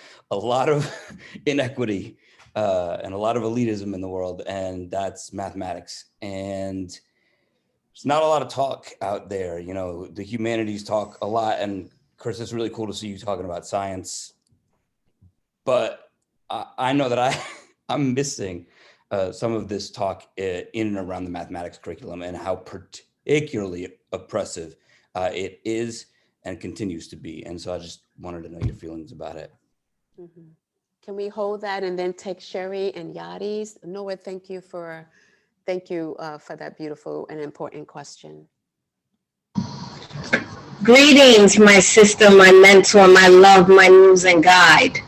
inequity and a lot of elitism in the world, and that's mathematics. And there's not a lot of talk out there. You know, the humanities talk a lot, and Chris, it's really cool to see you talking about science. But I know that I'm missing some of this talk in and around the mathematics curriculum, and how particularly oppressive it is and continues to be. And so I just wanted to know your feelings about it. Mm-hmm. Can we hold that and then take Sherry and Yadi's? Noah, thank you for that beautiful and important question. Greetings, my sister, my mentor, my love, my muse and guide.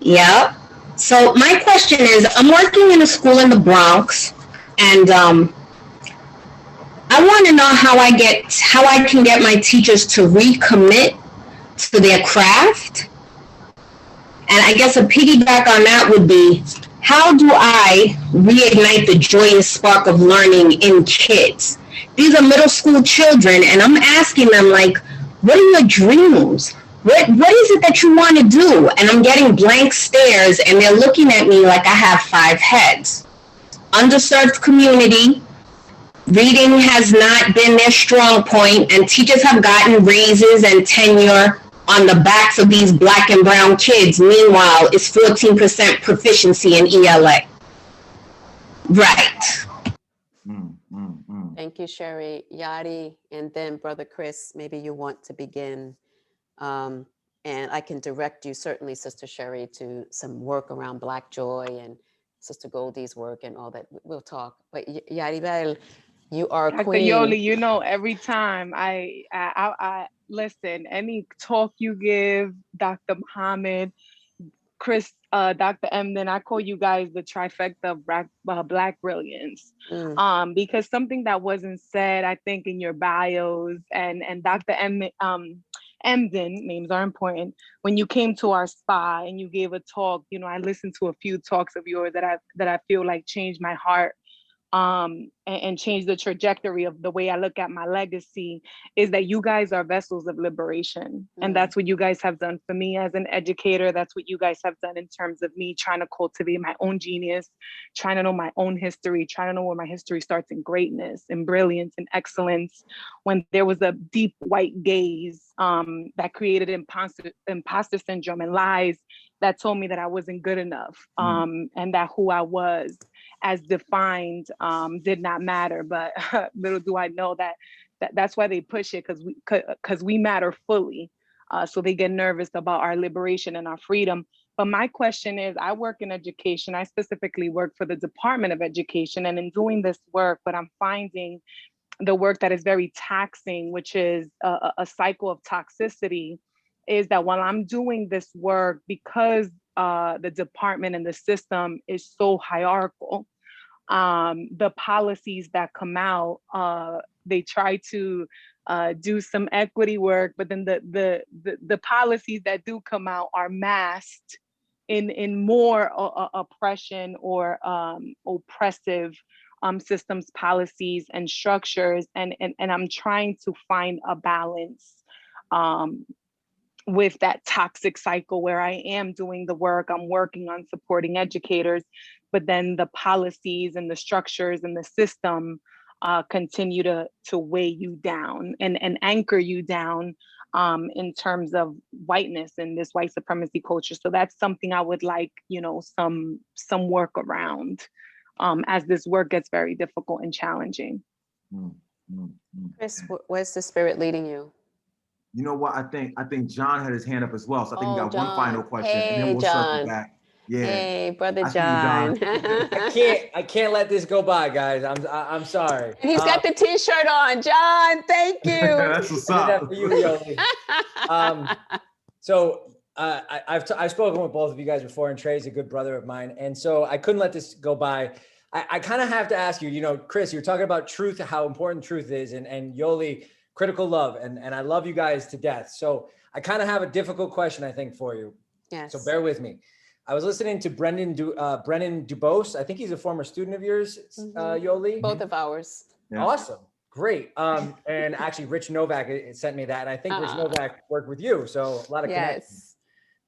Yep. So my question is, I'm working in a school in the Bronx, and I want to know how I can get my teachers to recommit to their craft. And I guess a piggyback on that would be, how do I reignite the joyous spark of learning in kids? These are middle school children, and I'm asking them, like, what are your dreams? What is it that you want to do? And I'm getting blank stares, and they're looking at me like I have 5 heads. Underserved community, reading has not been their strong point, and teachers have gotten raises and tenure on the backs of these Black and brown kids. Meanwhile, it's 14% proficiency in ELA. Right. Thank you, Sherry. Yadi, and then Brother Chris, maybe you want to begin. And I can direct you, certainly, Sister Sherry, to some work around Black Joy and Sister Goldie's work and all that. We'll talk. But Yaribel, you are Dr. queen. Yoli, you know, every time I listen, any talk you give, Dr. Muhammad, Chris, Dr. Emdin, I call you guys the trifecta of Black brilliance. Because something that wasn't said, I think, in your bios, and Dr. Emdin, names are important. When you came to our spa and you gave a talk, you know, I listened to a few talks of yours that I feel like changed my heart. And change the trajectory of the way I look at my legacy, is that you guys are vessels of liberation. And that's what you guys have done for me as an educator. That's what you guys have done in terms of me trying to cultivate my own genius, trying to know my own history, trying to know where my history starts in greatness and brilliance and excellence, when there was a deep white gaze that created imposter syndrome and lies that told me that I wasn't good enough, and that who I was as defined did not matter. But little do I know that's why they push it, because we matter fully. So they get nervous about our liberation and our freedom. But my question is, I work in education. I specifically work for the Department of Education. And in doing this work, what I'm finding, the work that is very taxing, which is a cycle of toxicity, is that while I'm doing this work, because the department and the system is so hierarchical, the policies that come out, they try to do some equity work, but then the policies that do come out are masked in more oppression or oppressive systems, policies, and structures. And I'm trying to find a balance with that toxic cycle where I am doing the work, I'm working on supporting educators, but then the policies and the structures and the system continue to weigh you down and anchor you down in terms of whiteness and this white supremacy culture. So that's something I would like, you know, some work around as this work gets very difficult and challenging. Chris, where's the spirit leading you? You know what? I think John had his hand up as well. So I think we got John. one final question, Hey, and then we'll John. circle back. Yeah. Hey, Brother I see you, John. I can't let this go by, guys. I'm sorry. And he's got the T-shirt on. John, thank you. That's what's I did that up. for you, Yoli. So I've spoken with both of you guys before, and Trey's a good brother of mine. And so I couldn't let this go by. I kind of have to ask you, you know, Chris, you're talking about truth, how important truth is, and Yoli, critical love. And I love you guys to death. So I kind of have a difficult question, I think, for you. Yes. So bear with me. I was listening to Brennan Dubose. I think he's a former student of yours, Yoli. Both of ours. Yeah. Awesome. Great. And actually Rich Novak sent me that. And I think Rich Novak worked with you. So a lot of connections.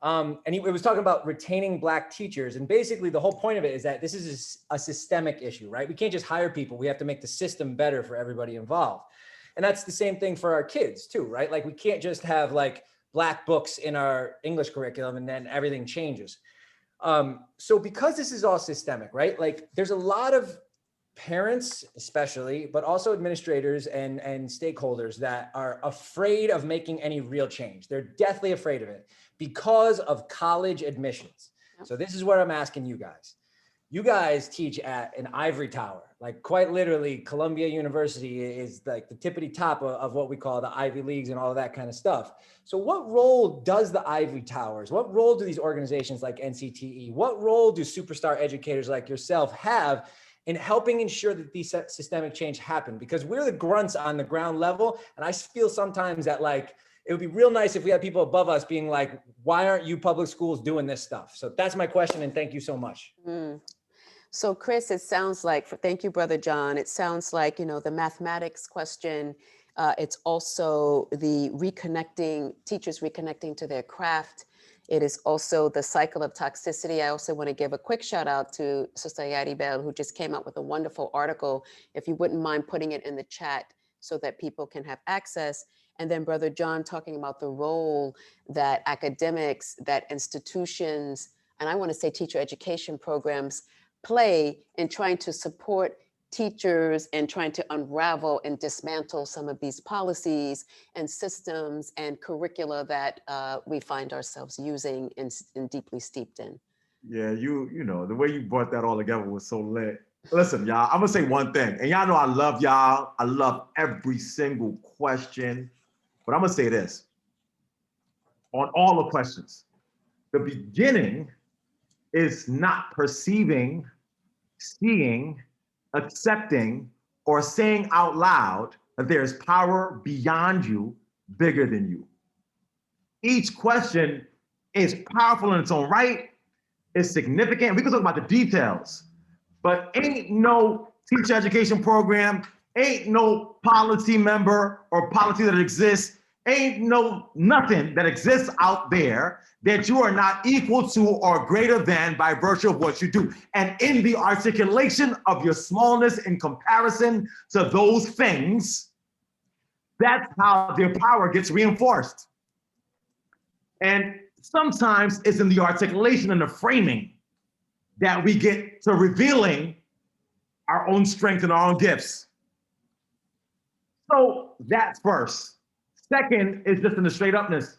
Yes. And he was talking about retaining Black teachers. And basically the whole point of it is that this is a systemic issue, right? We can't just hire people. We have to make the system better for everybody involved. And that's the same thing for our kids too, right? Like we can't just have like Black books in our English curriculum and then everything changes. So because this is all systemic, right? Like there's a lot of parents especially, but also administrators and stakeholders that are afraid of making any real change. They're deathly afraid of it because of college admissions. So this is what I'm asking you guys. You guys teach at an ivory tower, like quite literally Columbia University is like the tippity top of what we call the Ivy Leagues and all of that kind of stuff. So what role does the ivory towers, what role do these organizations like NCTE, what role do superstar educators like yourself have in helping ensure that these systemic change happen? Because we're the grunts on the ground level. And I feel sometimes that like, it would be real nice if we had people above us being like, why aren't you public schools doing this stuff? So that's my question. And thank you so much. So Chris, it sounds like, thank you, Brother John. It sounds like, you know, the mathematics question, it's also the teachers reconnecting to their craft. It is also the cycle of toxicity. I also want to give a quick shout out to Sister Yadi Bell, who just came up with a wonderful article. If you wouldn't mind putting it in the chat so that people can have access. And then Brother John talking about the role that academics, that institutions, and I want to say teacher education programs play in trying to support teachers and trying to unravel and dismantle some of these policies and systems and curricula that we find ourselves using and deeply steeped in. Yeah, you know, the way you brought that all together was so lit. Listen, y'all, I'm gonna say one thing, and y'all know I love y'all. I love every single question, but I'm gonna say this. On all the questions, the beginning is not perceiving, seeing, accepting, or saying out loud that there is power beyond you, bigger than you. Each question is powerful in its own right, it's significant. We can talk about the details, but ain't no teacher education program, ain't no policy member or policy that exists, ain't no nothing that exists out there that you are not equal to or greater than by virtue of what you do. And in the articulation of your smallness in comparison to those things, that's how their power gets reinforced. And sometimes it's in the articulation and the framing that we get to revealing our own strength and our own gifts. So that's first. Second is just in the straight upness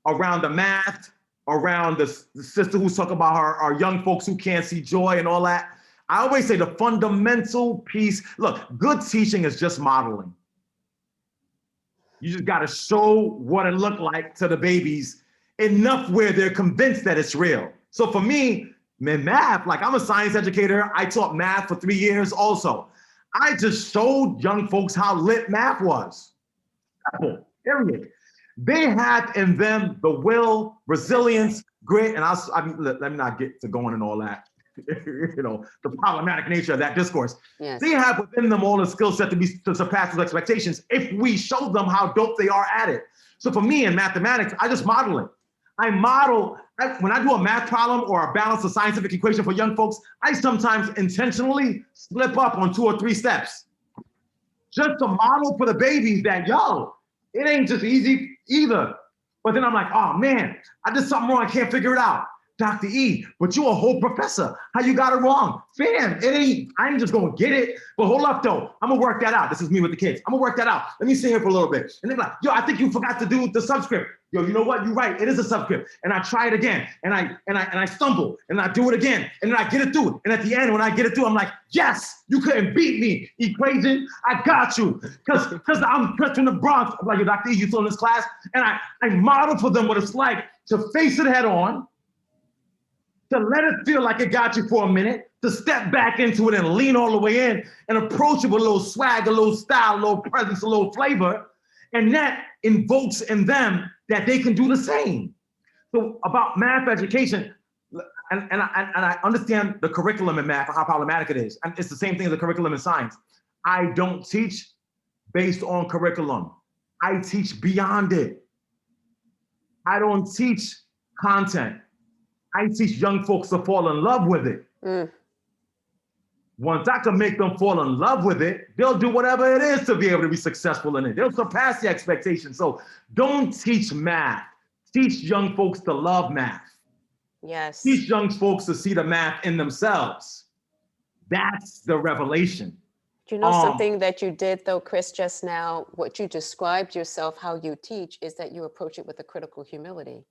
around the math, around the sister who's talking about our young folks who can't see joy and all that. I always say the fundamental piece, look, good teaching is just modeling. You just gotta show what it looked like to the babies enough where they're convinced that it's real. So for me, in math, like I'm a science educator, I taught math for 3 years also. I just showed young folks how lit math was. Period. They had in them the will, resilience, grit, and let me not get to going and all that, you know, the problematic nature of that discourse. Yes. They have within them all the skill set to surpass those expectations if we show them how dope they are at it. So for me in mathematics, I just model it. When I do a math problem or a balance of scientific equation for young folks, I sometimes intentionally slip up on 2 or 3 steps. Just to model for the babies that, yo, it ain't just easy either. But then I'm like, oh man, I did something wrong, I can't figure it out. Dr. E, but you a whole professor. How you got it wrong? Fam, I ain't just gonna get it. But hold up though, I'm gonna work that out. This is me with the kids. I'm gonna work that out. Let me sit here for a little bit. And they're like, yo, I think you forgot to do the subscript. Yo, you know what? You're right. It is a subscript. And I try it again. And I stumble and I do it again. And then I get it through. And at the end, when I get it through, I'm like, yes, you couldn't beat me. Equation, I got you. Because I'm Chris from the Bronx. I'm like, yo, Dr. E, you still in this class? And I model for them what it's like to face it head on, to let it feel like it got you for a minute, to step back into it and lean all the way in and approach it with a little swag, a little style, a little presence, a little flavor. And that invokes in them that they can do the same. So about math education, and I understand the curriculum in math and how problematic it is. And it's the same thing as the curriculum in science. I don't teach based on curriculum. I teach beyond it. I don't teach content. I teach young folks to fall in love with it. Once I can make them fall in love with it, they'll do whatever it is to be able to be successful in it. They'll surpass the expectations. So don't teach math. Teach young folks to love math. Yes. Teach young folks to see the math in themselves. That's the revelation. Do you know something that you did though, Chris, just now? What you described yourself, how you teach, is that you approach it with a critical humility.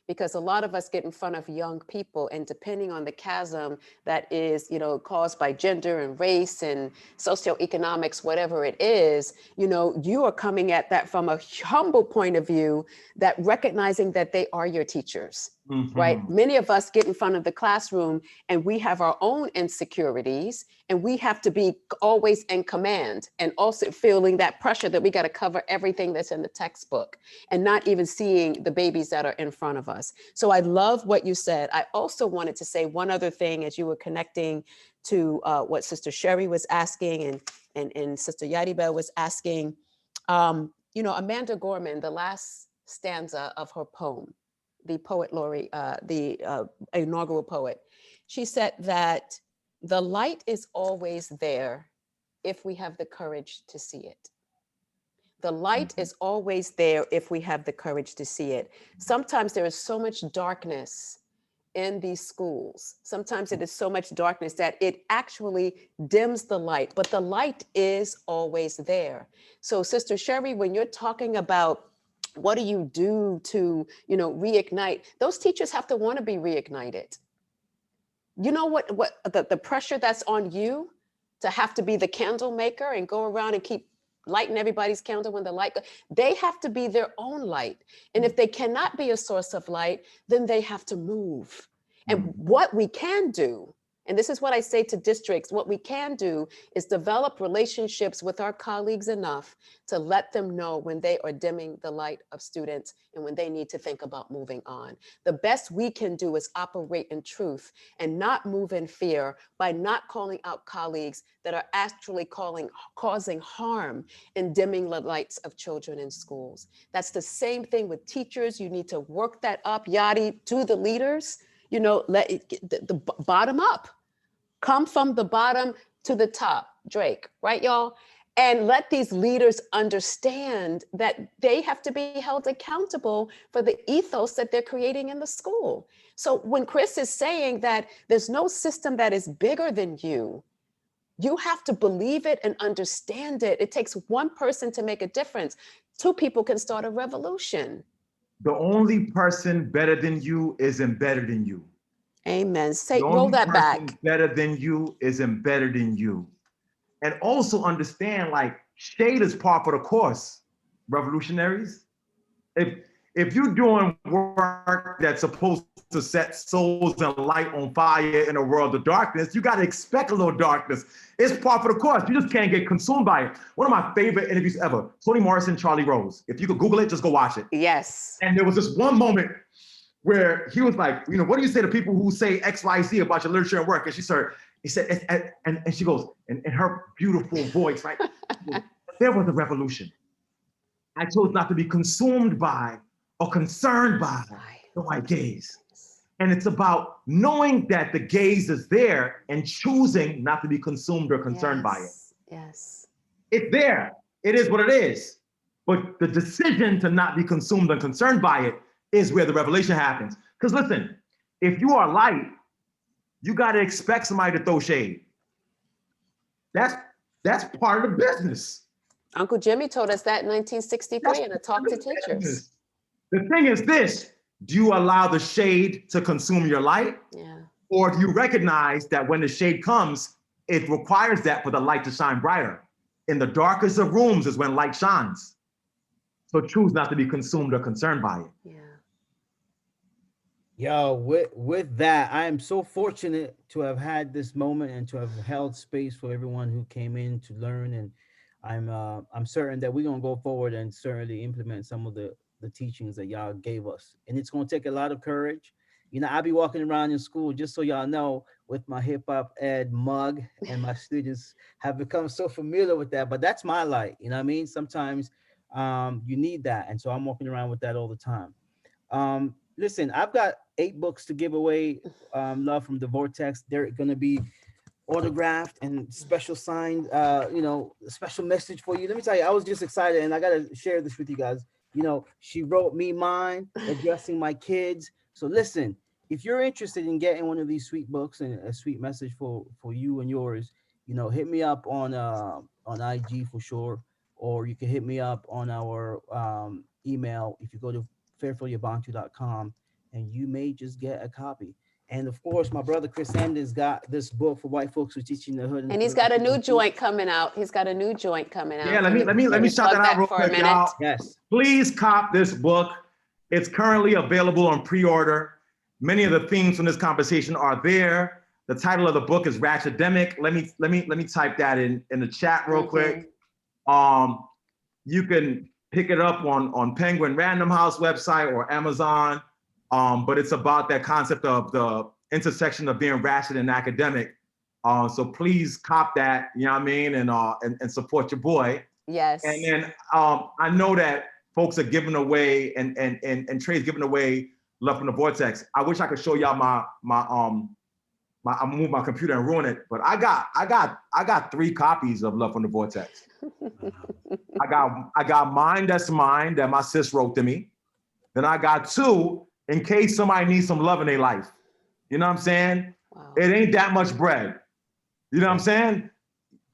Because a lot of us get in front of young people, and depending on the chasm that is, caused by gender and race and socioeconomics, whatever it is, you are coming at that from a humble point of view, that recognizing that they are your teachers, right? Many of us get in front of the classroom and we have our own insecurities, and we have to be always in command, and also feeling that pressure that we got to cover everything that's in the textbook and not even seeing the babies that are in front of us. So I love what you said. I also wanted to say one other thing as you were connecting to what Sister Sherry was asking and Sister Yadiba was asking. Amanda Gorman, the last stanza of her poem, the poet laureate, the inaugural poet, she said that the light is always there if we have the courage to see it. The light is always there if we have the courage to see it. Sometimes there is so much darkness in these schools. Sometimes it is so much darkness that it actually dims the light, but the light is always there. So Sister Sherry, when you're talking about what do you do to, reignite, those teachers have to want to be reignited. You know what the pressure that's on you to have to be the candle maker and go around and keep lighting everybody's candle when the light goes. They have to be their own light. And if they cannot be a source of light, then they have to move. And what we can do, and this is what I say to districts, what we can do is develop relationships with our colleagues enough to let them know when they are dimming the light of students and when they need to think about moving on. The best we can do is operate in truth and not move in fear by not calling out colleagues that are actually causing harm and dimming the lights of children in schools. That's the same thing with teachers. You need to work that up, Yadi, to the leaders. Let it get the bottom up, come from the bottom to the top, Drake, right, y'all? And let these leaders understand that they have to be held accountable for the ethos that they're creating in the school. So when Chris is saying that there's no system that is bigger than you, you have to believe it and understand it. It takes one person to make a difference. Two people can start a revolution. The only person better than you is embedded in you. Amen. Say, roll that back. Better than you is embedded in you. And also understand, like, shade is part of the course, revolutionaries. If you're doing work that's supposed to set souls and light on fire in a world of darkness, you got to expect a little darkness. It's part of the course. You just can't get consumed by it. One of my favorite interviews ever, Toni Morrison, Charlie Rose. If you could Google it, just go watch it. Yes. And there was this one moment where he was like, what do you say to people who say X, Y, Z about your literature and work? And he said, and she goes, in her beautiful voice, right? There was a revolution. I chose not to be consumed by or concerned by the white gaze. And it's about knowing that the gaze is there and choosing not to be consumed or concerned by it. Yes. It's there. It is what it is. But the decision to not be consumed and concerned by it is where the revelation happens. Because listen, if you are light, you got to expect somebody to throw shade. That's part of the business. Uncle Jimmy told us that in 1963 in a talk to teachers. The thing is this, do you allow the shade to consume your light? Yeah. Or do you recognize that when the shade comes, it requires that for the light to shine brighter? In the darkest of rooms is when light shines. So choose not to be consumed or concerned by it. Yeah. Yo, with that, I am so fortunate to have had this moment and to have held space for everyone who came in to learn. And I'm certain that we're gonna go forward and certainly implement some of the teachings that y'all gave us. And it's gonna take a lot of courage. You know, I'll be walking around in school, just so y'all know, with my hip hop ed mug, and my students have become so familiar with that. But that's my light, you know what I mean? Sometimes you need that. And so I'm walking around with that all the time. Listen, I've got 8 books to give away. Love from the Vortex. They're gonna be autographed and special signed, you know, special message for you. Let me tell you, I was just excited, and I gotta share this with you guys. You know, she wrote me mine, addressing my kids. So listen, if you're interested in getting one of these sweet books and a sweet message for you and yours, you know, hit me up on IG for sure, or you can hit me up on our email if you go to fairfieldyabantu.com, and you may just get a copy. And of course, my brother Chris Emdin's got this book for white folks who teaching the hood. And he's got a new joint coming out. He's got a new joint coming out. Yeah, let me shout that out real quick, y'all. Yes. Please cop this book. It's currently available on pre-order. Many of the themes from this conversation are there. The title of the book is Ratchetdemic. Let me type that in the chat real quick. You can pick it up on Penguin Random House website or Amazon. But it's about that concept of the intersection of being ratchet and academic. So please cop that, you know what I mean, and support your boy. Yes. And then I know that folks are giving away and Trey's giving away Love from the Vortex. I wish I could show y'all I moved my computer and ruin it, but I got 3 copies of Love from the Vortex. I got mine that's mine that my sis wrote to me. Then I got 2 in case somebody needs some love in their life. You know what I'm saying? Wow. It ain't that much bread. You know what I'm saying?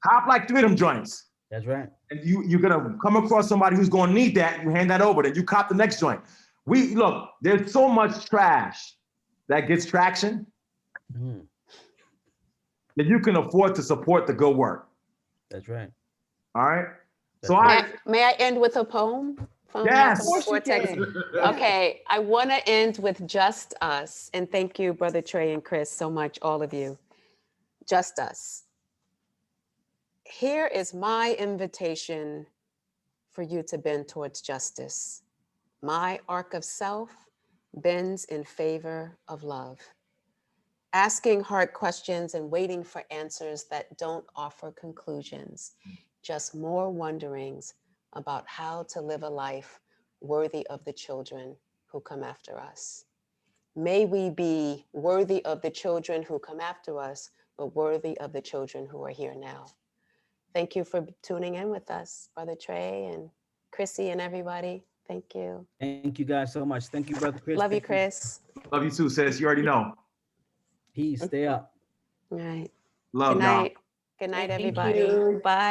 Hop like 3 of them joints. That's right. And you're gonna come across somebody who's gonna need that, you hand that over, then you cop the next joint. Look, there's so much trash that gets traction that you can afford to support the good work. That's right. All right? That's So right. May I end with a poem? Yes. Vortex? Okay, I want to end with Just Us. And thank you, Brother Trey and Chris, so much, all of you. Just Us. Here is my invitation for you to bend towards justice. My arc of self bends in favor of love. Asking hard questions and waiting for answers that don't offer conclusions, just more wonderings about how to live a life worthy of the children who come after us. May we be worthy of the children who come after us, but worthy of the children who are here now. Thank you for tuning in with us, Brother Trey and Chrissy and everybody. Thank you. Thank you guys so much. Thank you, Brother Chris. Love you, Thank Chris. Love you too, sis. You already know. Peace. Stay up. All right. Love Good y'all. night. Good night, Thank everybody. you. Bye.